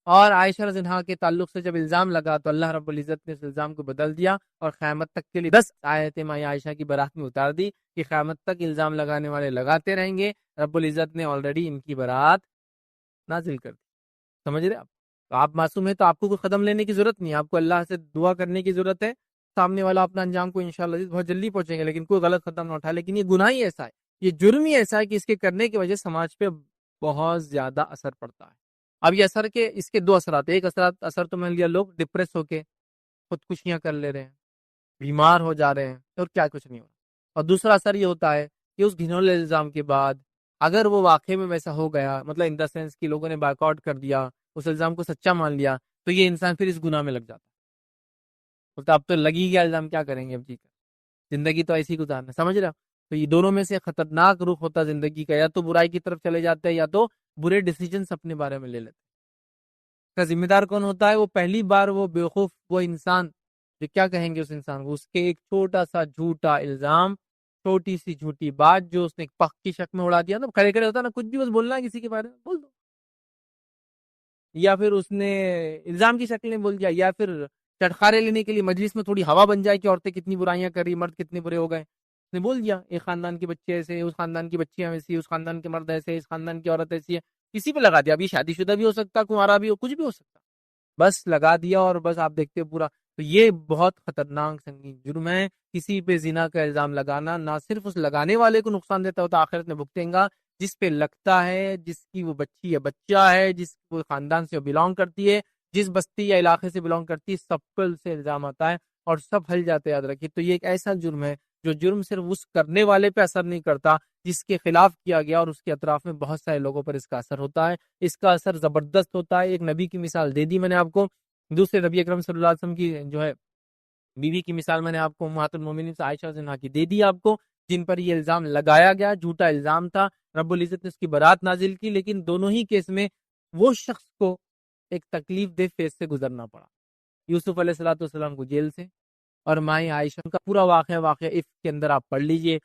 اور عائشہ رضی اللہ عنہا کے تعلق سے جب الزام لگا تو اللہ رب العزت نے اس الزام کو بدل دیا, اور قیامت تک کے لیے 10 آیتیں مائی عائشہ کی برات میں اتار دی کہ قیامت تک الزام لگانے والے لگاتے رہیں گے. رب العزت نے آلریڈی ان کی برات نازل کر دی. سمجھ رہے آپ. تو آپ معصوم ہیں تو آپ کو کوئی قدم لینے کی ضرورت نہیں, آپ کو اللہ سے دعا کرنے کی ضرورت ہے. سامنے والا اپنا انجام کو انشاءاللہ بہت جلدی پہنچیں گے, لیکن کوئی غلط قدم نہ اٹھائے. لیکن یہ گناہ ہی ایسا ہے, یہ جرم ہی ایسا ہے کہ اس کے کرنے کی وجہ سماج پہ بہت زیادہ اثر پڑتا ہے. اب یہ اثر کے اس کے 2 اثرات, ایک اثر تو میں لیا, لوگ ڈپریس ہو کے خودکشیاں کر لے رہے ہیں, بیمار ہو جا رہے ہیں, اور کیا کچھ نہیں ہو رہا. اور دوسرا اثر یہ ہوتا ہے کہ اس گھنولے الزام کے بعد اگر وہ واقعے میں ویسا ہو گیا, مطلب ان دا سینس کہ لوگوں نے بائیک آؤٹ کر دیا, اس الزام کو سچا مان لیا, تو یہ انسان پھر اس گناہ میں لگ جاتا ہے. بولتا اب تو لگی گیا الزام, کیا کریں گے اب, جی کر زندگی تو ایسی گزارنا, سمجھ رہے ہو. تو یہ دونوں میں سے خطرناک رخ ہوتا زندگی کا، یا تو برائی کی طرف چلے جاتے ہیں یا تو برے ڈیسیجنز اپنے بارے میں لے لیتے ہیں۔ اس کا ذمہ دار کون ہوتا ہے؟ وہ پہلی بار وہ بیوقوف، وہ انسان جو کیا کہیں گے اس انسان کو، اس کے ایک چھوٹا سا جھوٹا الزام، چھوٹی سی جھوٹی بات جو اس نے ایک پخ کی شک میں اڑا دیا نا، کھڑے کھڑے ہوتا نا، کچھ بھی بس بولنا ہے کسی کے بارے میں بول دو، یا پھر اس نے الزام کی شکل میں بول دیا، یا پھر چٹخارے لینے کے لیے مجلس میں تھوڑی ہوا بن جائے کہ عورتیں کتنی برائیاں کری، مرد کتنے برے ہو گئے، اس نے بول دیا ایک خاندان کے بچے ایسے، اس خاندان کی بچیاں ایسی، اس خاندان کے مرد ایسے، اس خاندان کی عورت ایسی ہے، کسی پہ لگا دیا، ابھی شادی شدہ بھی ہو سکتا، کنوارا بھی ہو، کچھ بھی ہو سکتا، بس لگا دیا اور بس آپ دیکھتے ہو پورا۔ تو یہ بہت خطرناک سنگین جرم ہے، کسی پہ زنا کا الزام لگانا، نہ صرف اس لگانے والے کو نقصان دیتا ہوتا، آخرت میں بھگتیں گا، جس پہ لگتا ہے، جس کی وہ بچی یا بچہ ہے، جس وہ خاندان سے بلانگ کرتی ہے، جس بستی یا علاقے سے بلانگ کرتی ہے، سب پر سے الزام آتا ہے اور سب ہل جاتے ہیں، یاد رکھیے۔ تو یہ ایک ایسا جرم ہے جو جرم صرف اس کرنے والے پہ اثر نہیں کرتا جس کے خلاف کیا گیا، اور اس کے اطراف میں بہت سارے لوگوں پر اس کا اثر ہوتا ہے، اس کا اثر زبردست ہوتا ہے۔ ایک نبی کی مثال دے دی میں نے آپ کو، دوسرے نبی اکرم صلی اللہ علیہ وسلم کی جو ہے بیوی کی مثال میں نے آپ کو امہات المومنین سے عائشہ رضی اللہ عنہا کی دے دی آپ کو، جن پر یہ الزام لگایا گیا، جھوٹا الزام تھا، رب العزت نے اس کی برات نازل کی، لیکن دونوں ہی کیس میں وہ شخص کو ایک تکلیف دہ فیز سے گزرنا پڑا۔ یوسف علیہ الصلوۃ والسلام کو جیل سے، اور مائیں عائشہ کا پورا واقعہ عفق کے اندر آپ پڑھ لیجئے،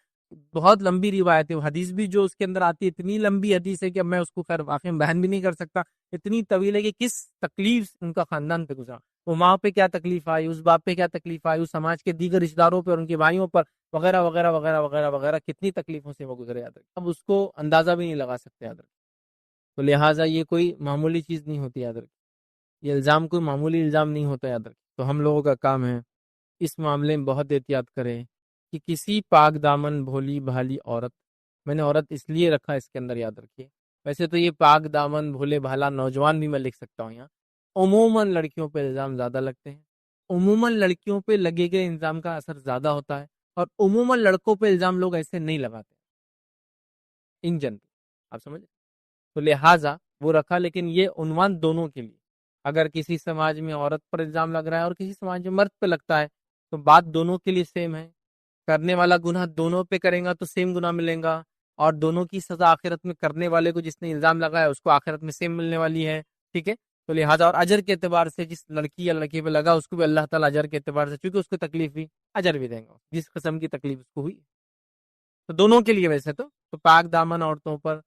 بہت لمبی روایت ہے، حدیث بھی جو اس کے اندر آتی ہے اتنی لمبی حدیث ہے کہ اب میں اس کو خیر واقعہ میں بیان بھی نہیں کر سکتا، اتنی طویل ہے کہ کس تکلیف ان کا خاندان پہ گزرا، وہ ماں پہ کیا تکلیف آئی، اس باپ پہ کیا تکلیف آئی، اس سماج کے دیگر رشتہ داروں پہ اور ان کے بھائیوں پر وغیرہ وغیرہ وغیرہ وغیرہ وغیرہ، کتنی تکلیفوں سے وہ گزرے، یاد رکھیں، اب اس کو اندازہ بھی نہیں لگا سکتے، یاد رکھیں۔ تو لہٰذا یہ کوئی معمولی چیز نہیں ہوتی، یاد رکھیں، یہ الزام کوئی معمولی الزام نہیں ہوتا، یاد رکھیں۔ تو ہم لوگوں کا کام ہے اس معاملے میں بہت احتیاط کریں کہ کسی پاک دامن بھولی بھالی عورت، میں نے عورت اس لیے رکھا اس کے اندر، یاد رکھیے، ویسے تو یہ پاک دامن بھولے بھالا نوجوان بھی میں لکھ سکتا ہوں یہاں، عموماً لڑکیوں پہ الزام زیادہ لگتے ہیں، عموماً لڑکیوں پہ لگے گئے الزام کا اثر زیادہ ہوتا ہے، اور عموماً لڑکوں پہ الزام لوگ ایسے نہیں لگاتے ان جنرل، آپ سمجھ، تو لہٰذا وہ رکھا، لیکن یہ عنوان دونوں کے لیے، اگر کسی سماج میں عورت پر الزام لگ رہا ہے اور کسی سماج میں مرد پہ لگتا ہے تو بات دونوں کے لیے سیم ہے، کرنے والا گناہ دونوں پہ کرے گا تو سیم گناہ ملے گا، اور دونوں کی سزا آخرت میں کرنے والے کو جس نے الزام لگایا اس کو آخرت میں سیم ملنے والی ہے، ٹھیک ہے۔ تو لہٰذا اور اجر کے اعتبار سے جس لڑکی یا لڑکی پہ لگا اس کو بھی اللہ تعالیٰ اجر کے اعتبار سے، چونکہ اس کو تکلیف ہوئی، اجر بھی دیں گا جس قسم کی تکلیف اس کو ہوئی، تو دونوں کے لیے ویسے تو پاک دامن عورتوں پر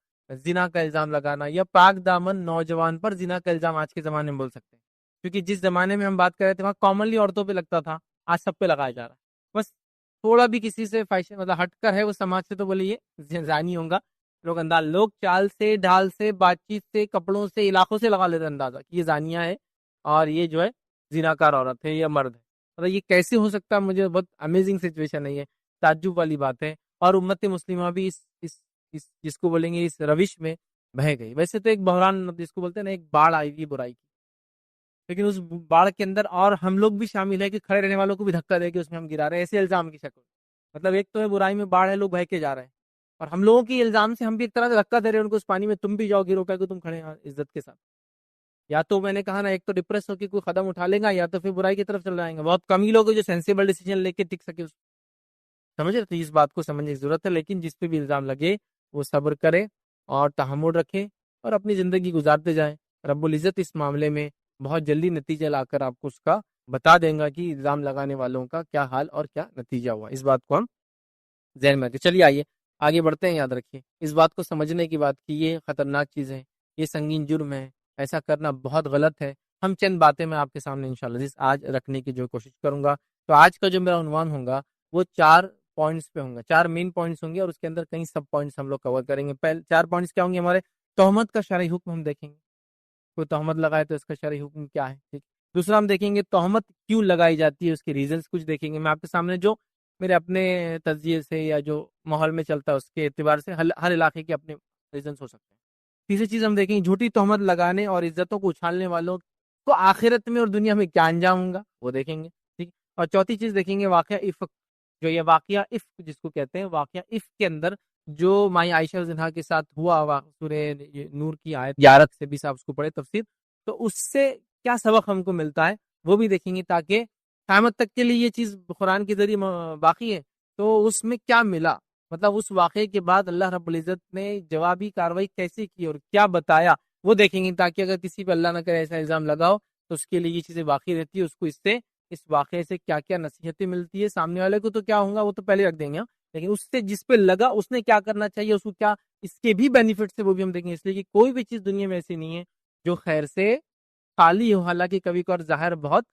زنا کا الزام لگانا یا پاک دامن نوجوان پر زنا کا الزام آج کے زمانے میں بول سکتے ہیں، کیونکہ جس زمانے میں ہم بات کر رہے تھے وہاں کامنلی عورتوں پہ لگتا تھا، آج سب پہ لگایا جا رہا ہے، بس تھوڑا بھی کسی سے فائشہ مطلب ہٹ کر ہے وہ سماج سے تو بولے یہ زانی ہوں گا، لوگ انداز، لوگ چال سے، ڈھال سے، بات چیت سے، کپڑوں سے، علاقوں سے لگا لیتے اندازہ کہ یہ زانیہ ہے اور یہ جو ہے زناکار عورت ہے یا مرد ہے، مطلب یہ کیسے ہو سکتا ہے؟ مجھے بہت امیزنگ سچویشن ہے، یہ تعجب والی بات ہے، اور امت مسلمہ بھی اس جس کو بولیں گے اس روش میں بہہ گئی۔ ویسے تو ایک بحران جس کو بولتے ہیں نا، ایک باڑھ آئی ہوئی برائی کی، لیکن اس باڑھ کے اندر اور ہم لوگ بھی شامل ہے کہ کھڑے رہنے والوں کو بھی دھکا دے کے اس میں ہم گرا رہے ہیں، ایسے الزام کی شکل، مطلب ایک تو ہے برائی میں باڑھ ہے، لوگ بہہ کے جا رہے ہیں، اور ہم لوگوں کی الزام سے ہم بھی ایک طرح سے دھکا دے رہے ہیں ان کو اس پانی میں، تم بھی جاؤ گرو، کہ تم کھڑے ہیں عزت کے ساتھ، یا تو میں نے کہا نا ایک تو ڈپریس ہو کے کوئی قدم اٹھا لے گا، یا تو پھر برائی کی طرف چل جائیں گے، بہت کم ہی لوگ ہیں جو سینسیبل ڈیسیجن لے کے ٹک سکے، سمجھ رہے؟ تو اس بات کو سمجھنے کی ضرورت ہے، لیکن جس پہ بھی الزام لگے وہ صبر کرے اور تحمل رکھے اور اپنی زندگی گزارتے جائیں، رب العزت اس معاملے میں بہت جلدی نتیجہ لا کر آپ کو اس کا بتا دیں گا کہ الزام لگانے والوں کا کیا حال اور کیا نتیجہ ہوا، اس بات کو ہم ذہن میں رکھیں۔ چلیے آئیے آگے بڑھتے ہیں، یاد رکھیے اس بات کو سمجھنے کی بات کی یہ خطرناک چیز ہے، یہ سنگین جرم ہے، ایسا کرنا بہت غلط ہے۔ ہم چند باتیں میں آپ کے سامنے انشاءاللہ آج رکھنے کی جو کوشش کروں گا، تو آج کا جو میرا عنوان ہوگا وہ 4 پوائنٹس پہ ہوں گا، 4 مین پوائنٹس ہوں گے، اور اس کے اندر کئی سب پوائنٹس ہم لوگ کور کریں گے۔ پہلے 4 پوائنٹس کیا ہوں گے ہمارے؟ تہمت کا شرعی حکم ہم دیکھیں گے، کوئی تہمت لگائے تو اس کا شرعی حکم کیا ہے، ٹھیک۔ دوسرا ہم دیکھیں گے تہمت کیوں لگائی جاتی ہے، اس کے ریزنز کچھ دیکھیں گے، میں آپ کے سامنے جو میرے اپنے تجزیے سے یا جو ماحول میں چلتا ہے اس کے اعتبار سے ہر علاقے کے اپنے ریزنز ہو سکتے ہیں۔ تیسری چیز ہم دیکھیں گے جھوٹی تہمت لگانے اور عزتوں کو اچھالنے والوں کو آخرت میں اور دنیا میں کیا انجام ہوگا وہ دیکھیں گے، ٹھیک۔ اور چوتھی چیز دیکھیں گے واقعہ افک، جو یہ واقعہ افک جس کو کہتے ہیں، واقعہ افک کے اندر جو مائی عائشہ رضی اللہ عنہا کے ساتھ ہوا، سورہ نور کی آیت 11 سے 20 آپ اس کو پڑھے تفسیر، تو اس سے کیا سبق ہم کو ملتا ہے وہ بھی دیکھیں گے، تاکہ قیامت تک کے لیے یہ چیز قرآن کے ذریعے باقی ہے تو اس میں کیا ملا، مطلب اس واقعے کے بعد اللہ رب العزت نے جوابی کاروائی کیسے کی اور کیا بتایا وہ دیکھیں گے، تاکہ اگر کسی پہ اللہ نہ کرے ایسا الزام لگاؤ تو اس کے لیے یہ چیزیں واقعی رہتی ہے، اس کو اس واقعے سے کیا کیا نصیحتیں ملتی ہے، سامنے والے کو تو کیا ہوگا وہ تو پہلے رکھ دیں گے، لیکن اس سے جس پہ لگا اس نے کیا کرنا چاہیے، اس کو کیا اس کے بھی بینیفٹس ہے وہ بھی ہم دیکھیں گے، اس لیے کہ کوئی بھی چیز دنیا میں ایسی نہیں ہے جو خیر سے خالی ہو، حالانکہ کبھی کبھار ظاہر بہت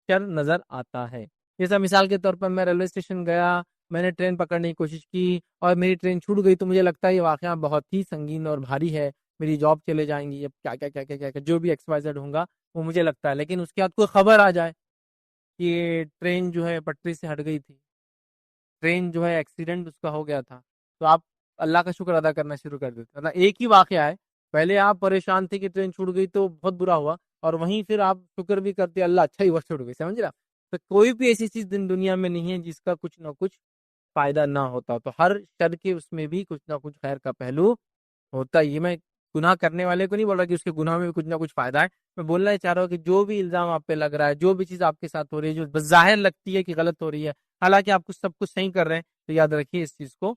شر نظر آتا ہے۔ جیسا مثال کے طور پر میں ریلوے اسٹیشن گیا، میں نے ٹرین پکڑنے کی کوشش کی اور میری ٹرین چھوٹ گئی، تو مجھے لگتا ہے یہ واقعہ بہت ہی سنگین اور بھاری ہے، میری جاب چلے جائیں گی، اب کیا کیا کیا کیا کیا کیا جو بھی ایکس وائی زیڈ ہوگا وہ مجھے لگتا ہے، لیکن اس کے بعد کوئی خبر آ جائے کہ ٹرین جو ہے پٹری سے ہٹ گئی تھی، ٹرین جو ہے ایکسیڈنٹ اس کا ہو گیا تھا، تو آپ اللہ کا شکر ادا کرنا شروع کر دیتے، مطلب ایک ہی واقعہ ہے، پہلے آپ پریشان تھے کہ ٹرین چھوٹ گئی تو بہت برا ہوا، اور وہیں پھر آپ شکر بھی کرتے اللہ اچھا ہی وہ چھوٹ گئی، سمجھ رہا؟ تو کوئی بھی ایسی چیز دنیا میں نہیں ہے جس کا کچھ نہ کچھ فائدہ نہ ہوتا، تو ہر شر کے اس میں بھی کچھ نہ کچھ خیر کا پہلو ہوتا ہے۔ یہ میں گناہ کرنے والے کو نہیں بول رہا کہ اس کے گناہ میں بھی کچھ نہ کچھ فائدہ ہے، میں بولنا چاہ رہا ہوں کہ جو بھی الزام آپ پہ لگ رہا ہے، جو بھی چیز آپ کے ساتھ ہو رہی ہے جو بظاہر لگتی ہے کہ غلط ہو رہی ہے، حالانکہ آپ سب کچھ صحیح کر رہے ہیں، تو یاد رکھیے اس چیز کو،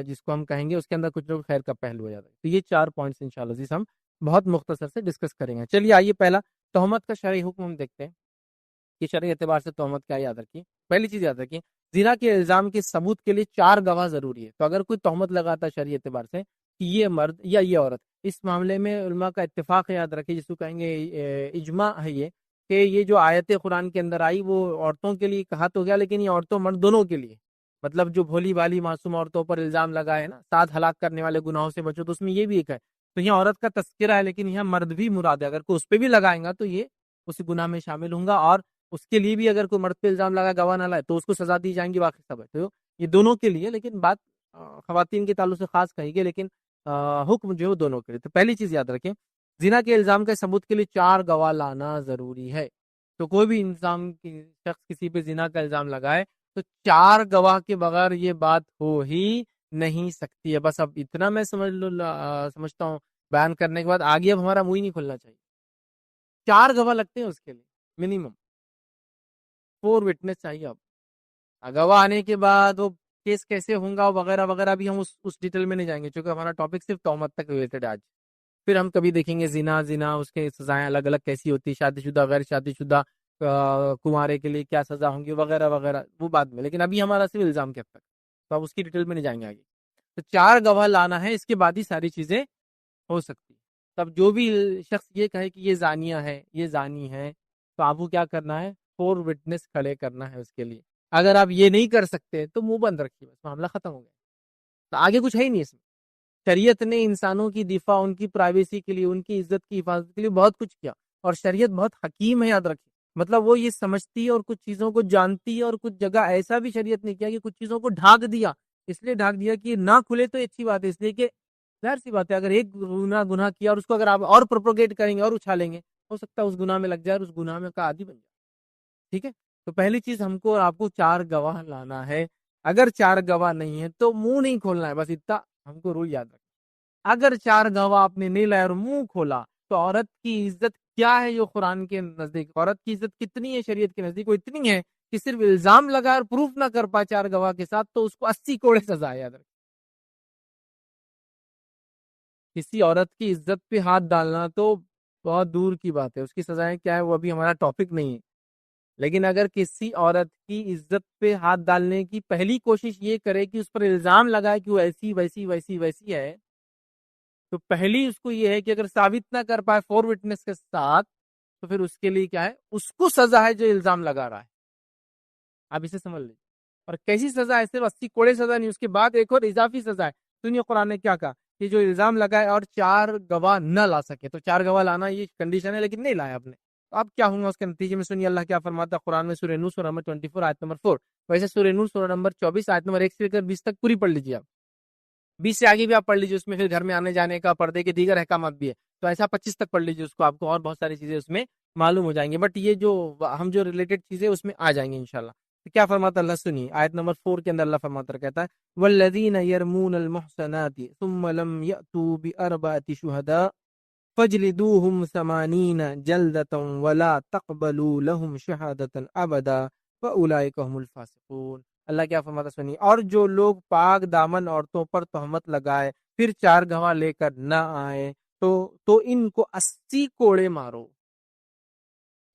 جس کو ہم کہیں گے اس کے اندر کچھ نہ کچھ خیر کا پہلو ہو جاتا ہے۔ تو یہ 4 پوائنٹس انشاءاللہ عزیز ہم بہت مختصر سے ڈسکس کریں گے۔ چلیے آئیے پہلا تہمت کا شرعی حکم ہم دیکھتے ہیں کہ شرعی اعتبار سے تہمت کیا، یاد رکھیے پہلی چیز یاد رکھیے، زنا کے الزام کے ثبوت کے لیے 4 گواہ ضروری ہے۔ تو اگر کوئی تہمت لگاتا ہے شرعی اعتبار سے کہ یہ مرد یا یہ عورت، اس معاملے میں علماء کا اتفاق ہے، یاد رکھیے جس کو کہیں گے اجماع ہے یہ، کہ یہ جو آیت قرآن کے اندر آئی وہ عورتوں کے لیے کہا تو گیا، لیکن یہ عورتوں مرد دونوں کے لیے، مطلب جو بھولی بالی معصوم عورتوں پر الزام لگائے نا 7 ہلاک کرنے والے گناہوں سے بچو، تو اس میں یہ بھی ایک ہے، تو یہاں عورت کا تذکرہ ہے لیکن یہاں مرد بھی مراد ہے، اگر کوئی اس پہ بھی لگائیں گا تو یہ اس گناہ میں شامل ہوں گا، اور اس کے لیے بھی اگر کوئی مرد پہ الزام لگا گواہ نہ لائے تو اس کو سزا دی جائیں گی، واقعی سب ہے، تو یہ دونوں کے لیے، لیکن بات خواتین کے تعلق سے خاص کہی گئی، لیکن حکم جو ہے وہ دونوں کے لیے۔ تو پہلی چیز یاد رکھیں، زنا کے الزام کے ثبوت کے لیے 4 گواہ لانا ضروری ہے۔ تو کوئی بھی انسان کی شخص کسی پہ زنا کا الزام لگائے تو 4 گواہ کے بغیر یہ بات ہو ہی نہیں سکتی ہے۔ بس اب اتنا میں سمجھتا ہوں بیان کرنے کے بعد آگے اب ہمارا منہ ہی نہیں کھلنا چاہیے، 4 گواہ لگتے ہیں اس کے لیے منیمم، 4 وٹنس چاہیے۔ اب گواہ آنے کے بعد وہ کیس کیسے ہوں گا وغیرہ وغیرہ بھی ہم اس ڈیٹیل میں نہیں جائیں گے، چونکہ ہمارا ٹاپک صرف تہمت تک ریلیٹڈ ہے آج۔ پھر ہم کبھی دیکھیں گے زنا اس کے سزائیں الگ الگ کیسی ہوتی، شادی شدہ غیر شادی شدہ کنوارے کے لیے کیا سزا ہوں گی وغیرہ وغیرہ، وہ بعد میں، لیکن ابھی ہمارا صرف الزام کے حد تک، تو اب اس کی ڈیٹیل میں نہیں جائیں گے آگے۔ تو 4 گواہ لانا ہے، اس کے بعد ہی ساری چیزیں ہو سکتی۔ تب جو بھی شخص یہ کہے کہ یہ زانیہ ہے، یہ زانی ہے، تو آپ کو کیا کرنا ہے، 4 وٹنس کھڑے کرنا ہے اس کے لیے۔ اگر آپ یہ نہیں کر سکتے تو منہ بند رکھیے، بس معاملہ ختم ہو گیا، تو آگے کچھ ہے ہی نہیں اس میں۔ شریعت نے انسانوں کی دفاع، ان کی پرائیویسی کے لیے، ان کی عزت کی حفاظت کے لیے بہت کچھ کیا، اور شریعت بہت حکیم ہے، یاد رکھیے، مطلب وہ یہ سمجھتی ہے اور کچھ چیزوں کو جانتی ہے، اور کچھ جگہ ایسا بھی شریعت نے کیا کہ کچھ چیزوں کو ڈھانک دیا، اس لیے ڈھانک دیا کہ نہ کھلے تو اچھی بات ہے، اس لیے کہ ظاہر سی بات ہے اگر ایک گناہ کیا اور اس کو اگر آپ اور پروپوگیٹ کریں گے اور اچھالیں گے، ہو سکتا ہے اس گناہ میں لگ جائے اور اس گناہ میں کا عادی بن جائے، ٹھیک ہے؟ تو پہلی چیز ہم کو اور آپ کو 4 گواہ لانا ہے، اگر 4 گواہ نہیں ہے تو منہ نہیں کھولنا ہے، بس اتنا ہم کو رول یاد رکھنا۔ اگر 4 گواہ آپ نے نہیں لائے اور منہ کھولا تو عورت کی عزت کیا ہے جو قرآن کے نزدیک، عورت کی عزت کتنی ہے شریعت کے نزدیک، وہ اتنی ہے کہ صرف الزام لگا اور پروف نہ کر پائے 4 گواہ کے ساتھ تو اس کو 80 کوڑے سزا ہے، یاد رکھیں۔ کسی عورت کی عزت پہ ہاتھ ڈالنا تو بہت دور کی بات ہے، اس کی سزائیں کیا ہے وہ ابھی ہمارا ٹاپک نہیں ہے، لیکن اگر کسی عورت کی عزت پہ ہاتھ ڈالنے کی پہلی کوشش یہ کرے کہ اس پر الزام لگائے کہ وہ ایسی ویسی ویسی ویسی ہے، تو پہلی اس کو یہ ہے کہ اگر ثابت نہ کر پائے 4 وٹنس کے ساتھ تو پھر اس کے لیے کیا ہے، اس کو سزا ہے جو الزام لگا رہا ہے، آپ اسے سمجھ لیجیے۔ اور کیسی سزا ہے، صرف 80 کوڑے سزا نہیں، اس کے بعد ایک اور اضافی سزا ہے۔ سنیے قرآن نے کیا کہا کہ جو الزام لگائے اور 4 گواہ نہ لا سکے، تو 4 گواہ لانا یہ کنڈیشن ہے، لیکن نہیں لایا آپ نے، تو اب کیا ہوں گا اس کے نتیجے میں؟ سنیے اللہ کیا فرماتا ہے قرآن میں سورہ نور سورہ نمبر 24 آیت نمبر 4، ویسے سورہ نور سورہ نمبر 24 آیت نمبر 1 سے لے کر 20 تک پوری پڑھ لیجیے آپ، 20 سے آگے بھی آپ پڑھ لیجیے، اس میں پھر گھر میں آنے جانے کا، پردے کے دیگر احکامات بھی ہے، تو ایسا 25 تک پڑھ لیجیے اس کو، آپ کو اور بہت ساری چیزیں اس میں معلوم ہو جائیں گے، بٹ یہ جو ہم جو ریلیٹڈ چیزیں اس میں آ جائیں گے انشاءاللہ۔ تو کیا فرماتا اللہ، سنیے آیت نمبر 4 کے اندر اللہ فرماتا کہتا ہے والذین یرمون المحصنات ثم لم یأتوا بأربعة شہداء فاجلدوهم 80 جلدة ولا تقبلوا لهم شهادة ابدا فاولئک هم الفاسقون۔ اللہ کیا فرماتا سنیے، اور جو لوگ پاک دامن عورتوں پر تہمت لگائے پھر 4 گواہ لے کر نہ آئے تو ان کو 80 کوڑے مارو،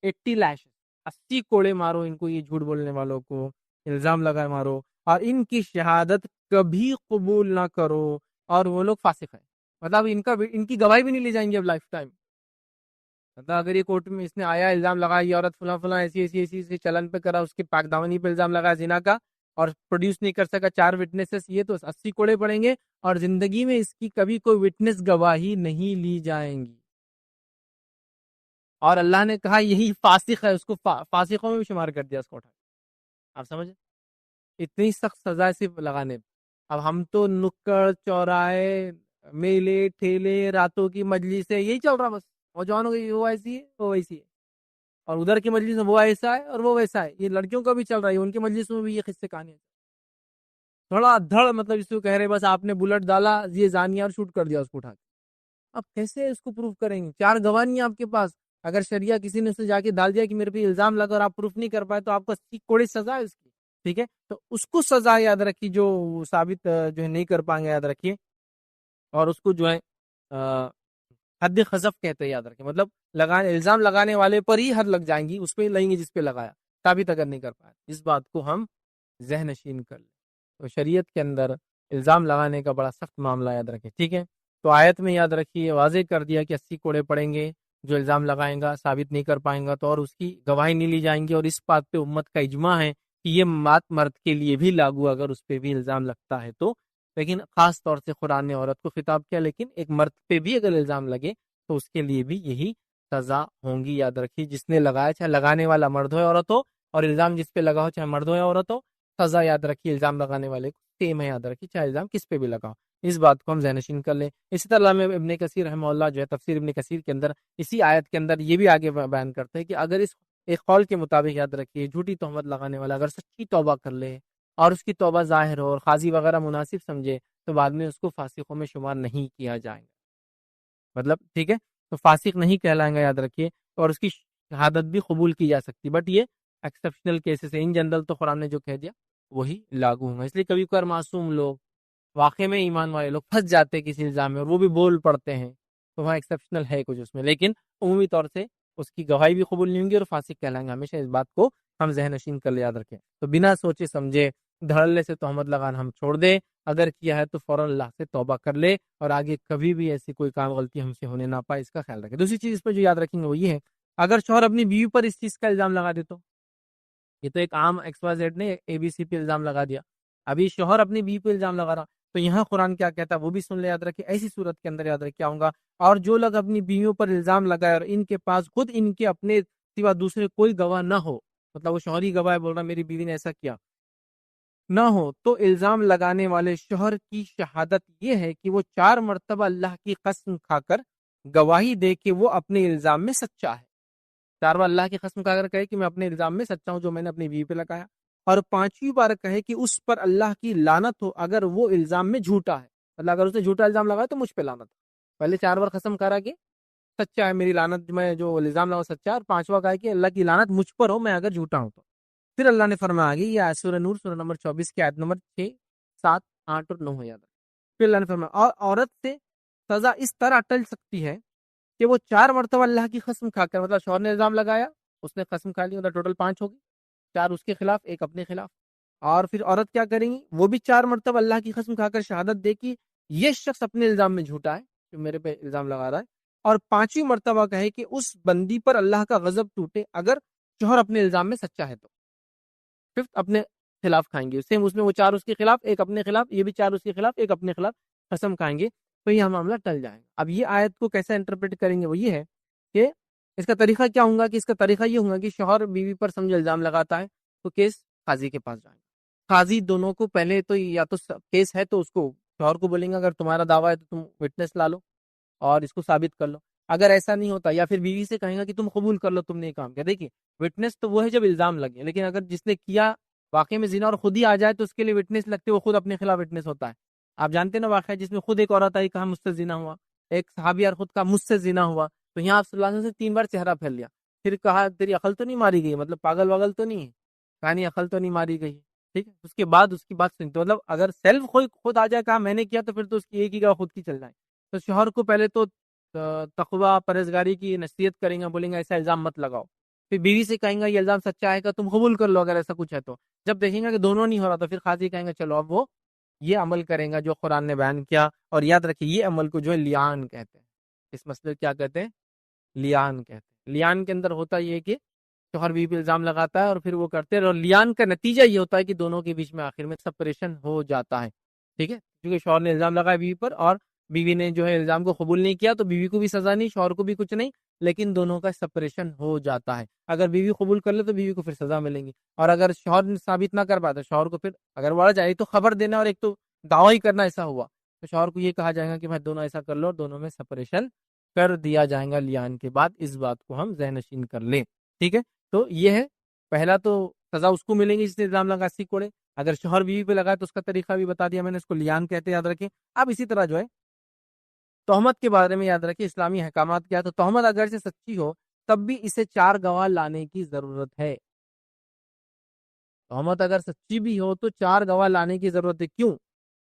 80 لیش، 80 کوڑے مارو ان کو، یہ جھوٹ بولنے والوں کو الزام لگائے مارو، اور ان کی شہادت کبھی قبول نہ کرو، اور وہ لوگ فاسق ہیں، مطلب ان کی گواہی بھی نہیں لی جائیں گی اب لائف ٹائم۔ مطلب اگر یہ کورٹ میں اس نے آیا الزام لگایا یہ عورت فلاں فلاں ایسی چلن پہ کرا، اس کے پاک دامنی پہ الزام لگایا زنا کا، اور پروڈیوس نہیں کر سکا 4 وٹنسز، یہ تو 80 کوڑے پڑیں گے، اور زندگی میں اس کی کبھی کوئی وٹنس گواہی نہیں لی جائیں گی۔ اور اللہ نے کہا یہی فاسق ہے، اس کو فاسقوں میں بھی شمار کر دیا اس کو اٹھا کے۔ آپ سمجھے اتنی سخت سزا صرف لگانے پہ۔ اب ہم تو نکڑ چوراہے میلے ٹھیلے راتوں کی مجلس سے یہی چل رہا، بس نوجوانوں کی وہ ایسی ہے وہ ویسی ہے، اور ادھر کی مجلس میں وہ ایسا ہے اور وہ ویسا ہے، یہ لڑکیوں کا بھی چل رہا ہے، ان کی مجلس میں بھی یہ قصے کہانی تھوڑا دھڑ، مطلب اس کو کہہ رہے بس آپ نے بلٹ ڈالا یہ زانیہ اور شوٹ کر دیا اس کو اٹھا کے۔ اب کیسے اس کو پروف کریں گے؟ 4 گواہ نہیں آپ کے پاس، اگر شریعہ کسی نے اسے جا کے ڈال دیا کہ میرے پہ الزام لگا اور آپ پروف نہیں کر پائے تو آپ کو 80 کوڑی سزا ہے اس کی، ٹھیک ہے؟ تو اس کو سزا یاد رکھیے جو ثابت جو ہے نہیں کر پائیں گے، یاد رکھیے، اور اس کو جو ہے حد قذف کہتے ہیں، یاد رکھیں، مطلب الزام لگانے والے پر ہی حد لگ جائیں گی، اس پہ لگیں گے جس پہ لگایا، ثابت اگر نہیں کر پائے۔ اس بات کو ہم ذہن نشین کر لیں۔ تو شریعت کے اندر الزام لگانے کا بڑا سخت معاملہ یاد رکھیں، ٹھیک ہے؟ تو آیت میں یاد رکھیے واضح کر دیا کہ 80 کوڑے پڑیں گے جو الزام لگائیں گا، ثابت نہیں کر پائیں گا تو، اور اس کی گواہی نہیں لی جائیں گی، اور اس بات پہ امت کا اجماع ہے کہ یہ بات مرد کے لیے بھی لاگو اگر اس پہ بھی الزام لگتا ہے تو، لیکن خاص طور سے قرآن نے عورت کو خطاب کیا، لیکن ایک مرد پہ بھی اگر الزام لگے تو اس کے لیے بھی یہی سزا ہوں گی، یاد رکھیے، جس نے لگایا چاہے لگانے والا مرد ہو یا عورت ہو، اور الزام جس پہ لگا ہو چاہے مرد ہو یا عورت ہو، سزا یاد رکھیے الزام لگانے والے کو سیم ہے، یاد رکھیے، چاہے الزام کس پہ بھی لگا ہو۔ اس بات کو ہم ذہن نشین کر لیں۔ اسی طرح میں ابن کثیر رحمہ اللہ جو ہے تفسیر ابن کثیر کے اندر اسی آیت کے اندر یہ بھی آگے بیان کرتے ہیں کہ اگر اس ایک قول کے مطابق یاد رکھیے جھوٹی تہمت لگانے والا اگر سچی توبہ کر لے اور اس کی توبہ ظاہر ہو اور قاضی وغیرہ مناسب سمجھے تو بعد میں اس کو فاسقوں میں شمار نہیں کیا جائے گا، مطلب ٹھیک ہے، تو فاسق نہیں کہلائیں گا، یاد رکھیے، اور اس کی شہادت بھی قبول کی جا سکتی، بٹ یہ ایکسیپشنل کیسز ہے، ان جنرل تو قرآن نے جو کہہ دیا وہی لاگو ہوں گا۔ اس لیے کبھی کبھار معصوم لوگ، واقع میں ایمان والے لوگ پھنس جاتے کسی الزام میں اور وہ بھی بول پڑتے ہیں تو وہاں ایکسیپشنل ہے کچھ اس میں، لیکن عمومی طور سے اس کی گواہی بھی قبول نہیں ہوں گی اور فاسق کہلائیں گے، ہمیشہ اس بات کو ہم ذہن نشین کر لے، یاد رکھیں۔ تو بنا سوچے سمجھے دھڑلے سے تہمت لگانا ہم چھوڑ دیں، اگر کیا ہے تو فوراً اللہ سے توبہ کر لے اور آگے کبھی بھی ایسی کوئی کام غلطی ہم سے ہونے نہ پائے، اس کا خیال رکھیں۔ دوسری چیز اس پہ جو یاد رکھیں گے وہ یہ ہے، اگر شوہر اپنی بیوی پر اس چیز کا الزام لگا دے تو، یہ تو ایک عام XYZ نے ABC پہ الزام لگا دیا، ابھی شوہر اپنی بیوی پہ الزام لگا رہا، تو یہاں قرآن کیا کہتا ہے وہ بھی سن لے، یاد رکھے، ایسی صورت کے اندر یاد رکھے کیا ہوگا، اور جو لوگ اپنی بیویوں پر الزام لگائے اور ان کے پاس خود ان کے اپنے سوا دوسرے کوئی گواہ نہ ہو، مطلب وہ شوہر ہی گواہ بول رہا میری بیوی نے ایسا کیا نہ ہو، تو الزام لگانے والے شوہر کی شہادت یہ ہے کہ وہ 4 مرتبہ اللہ کی قسم کھا کر گواہی دے کہ وہ اپنے الزام میں سچا ہے، 4 بار اللہ کی قسم کھا کر کہے کہ میں اپنے الزام میں سچا ہوں جو میں نے اپنی بیوی پہ لگایا، اور 5ویں بار کہے کہ اس پر اللہ کی لعنت ہو اگر وہ الزام میں جھوٹا ہے، مطلب اگر اس نے جھوٹا الزام لگایا تو مجھ پہ لعنت ہو، پہلے 4 بار قسم کھا کہ سچا ہے میری لعنت، میں جو الزام لگا سچا ہے، اور 5واں کہا کہ اللہ کی لعنت مجھ پر ہو میں اگر جھوٹا ہوں تو، پھر اللہ نے فرمایا آگے، یہ سورہ نور سورہ نمبر 24 کی آیت نمبر 6، 7، 8 اور 9 ہے، یاد رکھیں، پھر اللہ نے فرمایا اور عورت سے سزا اس طرح ٹل سکتی ہے کہ وہ 4 مرتبہ اللہ کی قسم کھا کر، مطلب شوہر نے الزام لگایا اس نے قسم کھا لی، مطلب ٹوٹل 5 ہوگی، 4 اس کے خلاف 1 اپنے خلاف، اور پھر عورت کیا کریں گی، وہ بھی 4 مرتبہ اللہ کی قسم کھا کر شہادت دے کہ یہ شخص اپنے الزام میں جھوٹا ہے جو میرے پہ الزام لگا رہا ہے، اور 5ویں مرتبہ کہے کہ اس بندی پر اللہ کا غضب ٹوٹے اگر شوہر اپنے الزام میں سچا ہے تو، 5 اپنے خلاف کھائیں گے، سیم اس میں وہ 4 اس کے خلاف 1 اپنے خلاف، یہ بھی 4 اس کے خلاف 1 اپنے خلاف قسم کھائیں گے، تو یہ معاملہ ٹل جائے گا۔ اب یہ آیت کو کیسا انٹرپریٹ کریں گے وہ یہ ہے کہ اس کا طریقہ کیا ہوگا، کہ اس کا طریقہ یہ ہوگا کہ شوہر بیوی پر سمجھ الزام لگاتا ہے تو کیس قاضی کے پاس جائیں گے، قاضی دونوں کو پہلے تو یا تو کیس ہے تو اس کو شوہر کو بولیں گے اگر تمہارا دعویٰ ہے تو تم وٹنس لا لو اور اس کو ثابت کر لو، اگر ایسا نہیں ہوتا یا پھر بیوی سے کہیں گا کہ تم قبول کر لو تم نے یہ کام کیا۔ دیکھیے وٹنس تو وہ ہے جب الزام لگے، لیکن اگر جس نے کیا واقعے میں زنا اور خود ہی آ جائے تو اس کے لیے وٹنس لگتے، وہ خود اپنے خلاف وٹنس ہوتا ہے۔ آپ جانتے ہیں نا واقعہ جس میں خود ایک عورت آئی کہا مجھ سے زنا ہوا، ایک صحابی اور خود کا مجھ سے زنا ہوا، تو یہاں آپ صلی اللہ علیہ وسلم سے 3 بار چہرہ پھیر لیا، پھر کہا تیری عقل تو نہیں ماری گئی، مطلب پاگل واگل تو نہیں ہے، کہانی عقل تو نہیں ماری گئی، ٹھیک ہے، اس کے بعد اس کی بات سنتے، مطلب اگر سیلف خود آ جائے کہا میں نے کیا تو پھر تو اس کی ایک ہی کا خود کی چل جائے. تو شوہر کو پہلے تو تقوی پرہیزگاری کی نصیحت کریں گے، بولیں گے ایسا الزام مت لگاؤ. پھر بیوی سے کہیں گا یہ الزام سچا ہے کہ تم قبول کر لو اگر ایسا کچھ ہے تو. جب دیکھیں گا کہ دونوں نہیں ہو رہا تو پھر قاضی کہیں گا چلو اب وہ یہ عمل کریں گا جو قرآن نے بیان کیا. اور یاد رکھیے یہ عمل کو جو ہے لیان کہتے ہیں. اس مسئلے کو کیا کہتے ہیں؟ لیان کہتے ہیں. لیان کے اندر ہوتا یہ کہ شوہر بیوی پہ الزام لگاتا ہے اور پھر وہ کرتے ہیں، اور لیان کا نتیجہ یہ ہوتا ہے کہ دونوں کے بیچ میں آخر میں سپریشن ہو جاتا ہے. ٹھیک ہے، کیونکہ شوہر نے الزام لگایا بیوی پر اور بیوی نے جو ہے الزام کو قبول نہیں کیا، تو بیوی کو بھی سزا نہیں، شوہر کو بھی کچھ نہیں، لیکن دونوں کا سپریشن ہو جاتا ہے. اگر بیوی قبول کر لے تو بیوی کو پھر سزا ملیں گی، اور اگر شوہر ثابت نہ کر پاتا شوہر کو پھر اگر بڑھا جائے تو خبر دینا اور ایک تو دعویٰ ہی کرنا ایسا ہوا تو شوہر کو یہ کہا جائے گا کہ بھائی دونوں ایسا کر لو اور دونوں میں سپریشن کر دیا جائے گا لیان کے بعد. اس بات کو ہم ذہن نشین کر لیں. ٹھیک ہے، تو یہ ہے پہلا تو سزا اس کو ملیں گی جس نے الزام لگا سی کوڑے. اگر شوہر بیوی پہ لگائے تو اس کا طریقہ بھی بتا دیا میں نے، اس کو لیان کہتے ہیں، یاد رکھیں. اب اسی طرح جو ہے تہمت کے بارے میں یاد رکھیں اسلامی احکامات کیا ہے. تو تہمت اگر سے سچی ہو تب بھی اسے 4 گواہ لانے کی ضرورت ہے. تہمت اگر سچی بھی ہو تو 4 گواہ لانے کی ضرورت ہے. کیوں؟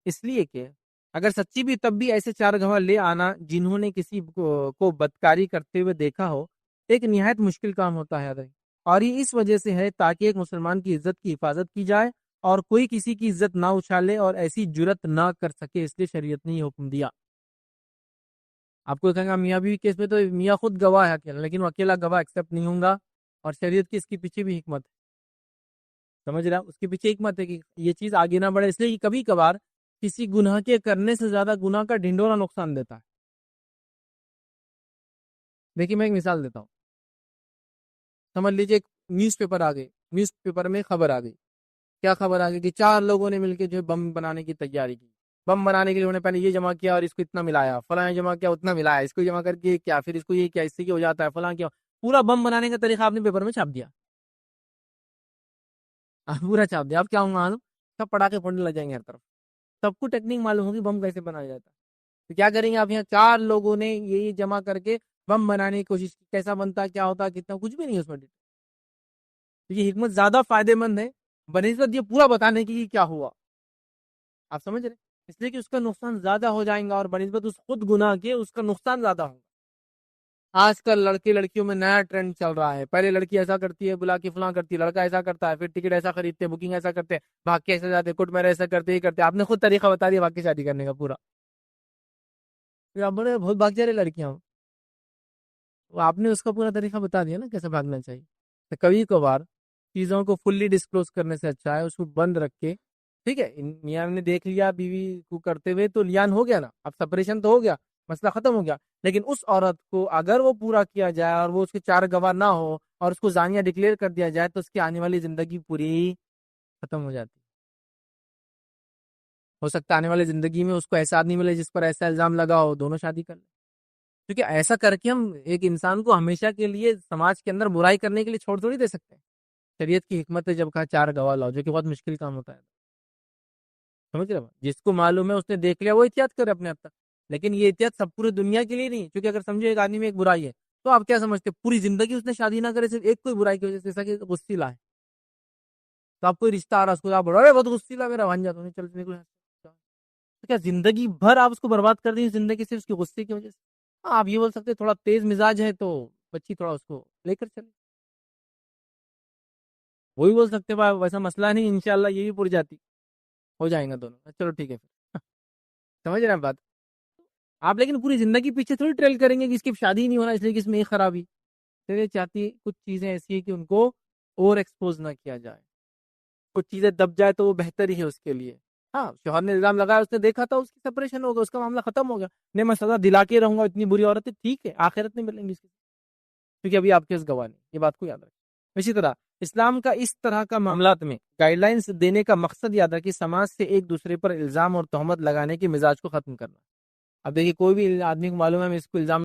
اس لیے کہ اگر سچی بھی تب بھی ایسے 4 گواہ لے آنا جنہوں نے کسی کو بدکاری کرتے ہوئے دیکھا ہو ایک نہایت مشکل کام ہوتا ہے. یاد رکھیں، اور یہ اس وجہ سے ہے تاکہ ایک مسلمان کی عزت کی حفاظت کی جائے اور کوئی کسی کی عزت نہ اچھالے اور ایسی جرت نہ کر سکے. اس لیے شریعت نے یہ حکم دیا. آپ کو کہیں گا میاں بیوی کیس میں تو میاں خود گواہ ہے اکیلا، لیکن وہ اکیلا گواہ ایکسیپٹ نہیں ہوں گا، اور شریعت کی اس کے پیچھے بھی حکمت ہے. سمجھ رہے ہیں؟ اس کے پیچھے حکمت ہے کہ یہ چیز آگے نہ بڑھے، اس لیے کہ کبھی کبھار کسی گناہ کے کرنے سے زیادہ گناہ کا ڈھنڈورا نقصان دیتا ہے. دیکھیے میں ایک مثال دیتا ہوں. سمجھ لیجیے ایک نیوز پیپر آ گئی، نیوز پیپر میں خبر آ گئی. کیا خبر آ گئی کہ 4 لوگوں نے مل کے جو ہے بم بنانے کی تیاری کی. بم بنانے کے لیے انہوں نے پہلے یہ جمع کیا اور اس کو اتنا ملایا، فلاں جمع کیا اتنا ملایا، اس کو جمع کر کے کیا، پھر اس کو یہ کیا، اس سے کیا ہو جاتا ہے، فلاں کیا. پورا بم بنانے کا طریقہ آپ نے پیپر میں چھاپ دیا. پورا چھاپ دیا. اب کیا ہوں گا معلوم؟ سب پٹاخے پھوڑنے لگ جائیں گے ہر طرف. سب کو ٹیکنیک معلوم ہوگی بم کیسے بنایا جاتا ہے. تو کیا کریں گے آپ؟ یہاں 4 لوگوں نے یہ جمع کر کے بم بنانے کی کوشش کی. کیسا بنتا، کیا ہوتا، کتنا، کچھ بھی نہیں اس میں. تو یہ حکمت زیادہ فائدے مند ہے بنسبت یہ پورا بتانے کی کیا ہوا. آپ سمجھ رہے؟ اس لیے کہ اس کا نقصان زیادہ ہو جائیں گا، اور بنسبت اس خود گناہ کے اس کا نقصان زیادہ ہوگا. آج کل لڑکے لڑکیوں میں نیا ٹرینڈ چل رہا ہے. پہلے لڑکی ایسا کرتی ہے بلا کے فلاں کرتی ہے، لڑکا ایسا کرتا ہے، پھر ٹکٹ ایسا خریدتے، بکنگ ایسا کرتے، بھاگ کے ایسا جاتے، کوٹ میرے ایسا کرتے، یہ کرتے. آپ نے خود طریقہ بتا دیا بھاگ کے شادی کرنے کا پورا. پھر آپ بولے بہت بھاگ جا رہے لڑکیاں. آپ نے اس کا پورا طریقہ بتا دیا نا کیسے بھاگنا چاہیے. تو کبھی کبھار چیزوں کو فلی ڈسکلوز کرنے سے اچھا ہے اس کو بند رکھ کے. ٹھیک ہے، میاں نے دیکھ لیا بیوی کو کرتے ہوئے تو لیان ہو گیا نا، اب سپریشن تو ہو گیا، مسئلہ ختم ہو گیا. لیکن اس عورت کو اگر وہ پورا کیا جائے اور وہ اس کے 4 گواہ نہ ہو اور اس کو زانیہ ڈکلیئر کر دیا جائے تو اس کی آنے والی زندگی پوری ختم ہو جاتی. ہو سکتا ہے آنے والی زندگی میں اس کو ایسا آدمی ملے جس پر ایسا الزام لگا ہو، دونوں شادی کر لیں. کیونکہ ایسا کر کے ہم ایک انسان کو ہمیشہ کے لیے سماج کے اندر برائی کرنے کے لیے چھوڑ تھوڑی دے سکتے ہیں. شریعت کی حکمت ہے جب کہا 4 گواہ لاؤ، جو کہ بہت مشکل کام ہوتا ہے. سمجھ رہے ہو؟ جس کو معلوم ہے اس نے دیکھ لیا وہ احتیاط کرے اپنے اب تک. لیکن یہ احتیاط سب پوری دنیا کے لیے نہیں، کیونکہ اگر سمجھو ایک آدمی میں ایک برائی ہے تو آپ کیا سمجھتے پوری زندگی اس نے شادی نہ کرے صرف ایک کوئی برائی کی وجہ سے، جیسا کہ غصیلا ہے. تو آپ کوئی رشتہ آ رہا اس کو آپ بڑا بہت غصیلا میرا بھانجا تو نہیں چلتے نکلے. تو کیا زندگی بھر آپ اس کو برباد کر دیں زندگی سے اس کی غصے کی وجہ سے؟ آپ یہ بول سکتے تھوڑا تیز مزاج ہے تو بچی تھوڑا اس کو لے کر چلے. وہی بول سکتے بھائی ویسا مسئلہ نہیں، انشاءاللہ یہ بھی پڑ جاتی، ہو جائیں گا دونوں. چلو ٹھیک ہے پھر. سمجھ رہے ہیں بات آپ؟ لیکن پوری زندگی پیچھے تھوڑی ٹریل کریں گے کہ اس کی شادی نہیں ہونا اس لیے کہ اس میں ایک خرابی. تو چاہتی کچھ چیزیں ایسی ہیں کہ ان کو اور ایکسپوز نہ کیا جائے. کچھ چیزیں دب جائے تو وہ بہتر ہی ہے اس کے لیے. ہاں شوہر نے الزام لگایا، اس نے دیکھا تھا، اس کی سپریشن ہوگا، اس کا معاملہ ختم ہو گیا. نہیں میں سزا دلا کے رہوں گا، اتنی بری عورت ہے، ٹھیک ہے آخرت نہیں ملیں گی اس کی، کیونکہ ابھی آپ کے اس گواہ نہیں. یہ بات کو یاد رکھیں. اسی طرح اسلام کا اس طرح کا معاملات میں گائیڈ لائنس دینے کا مقصد یاد رکھیں سماج سے ایک دوسرے پر الزام اور تہمت لگانے کے مزاج کو ختم کرنا. اب دیکھیے کوئی بھی آدمی کو معلوم ہے میں اس کو الزام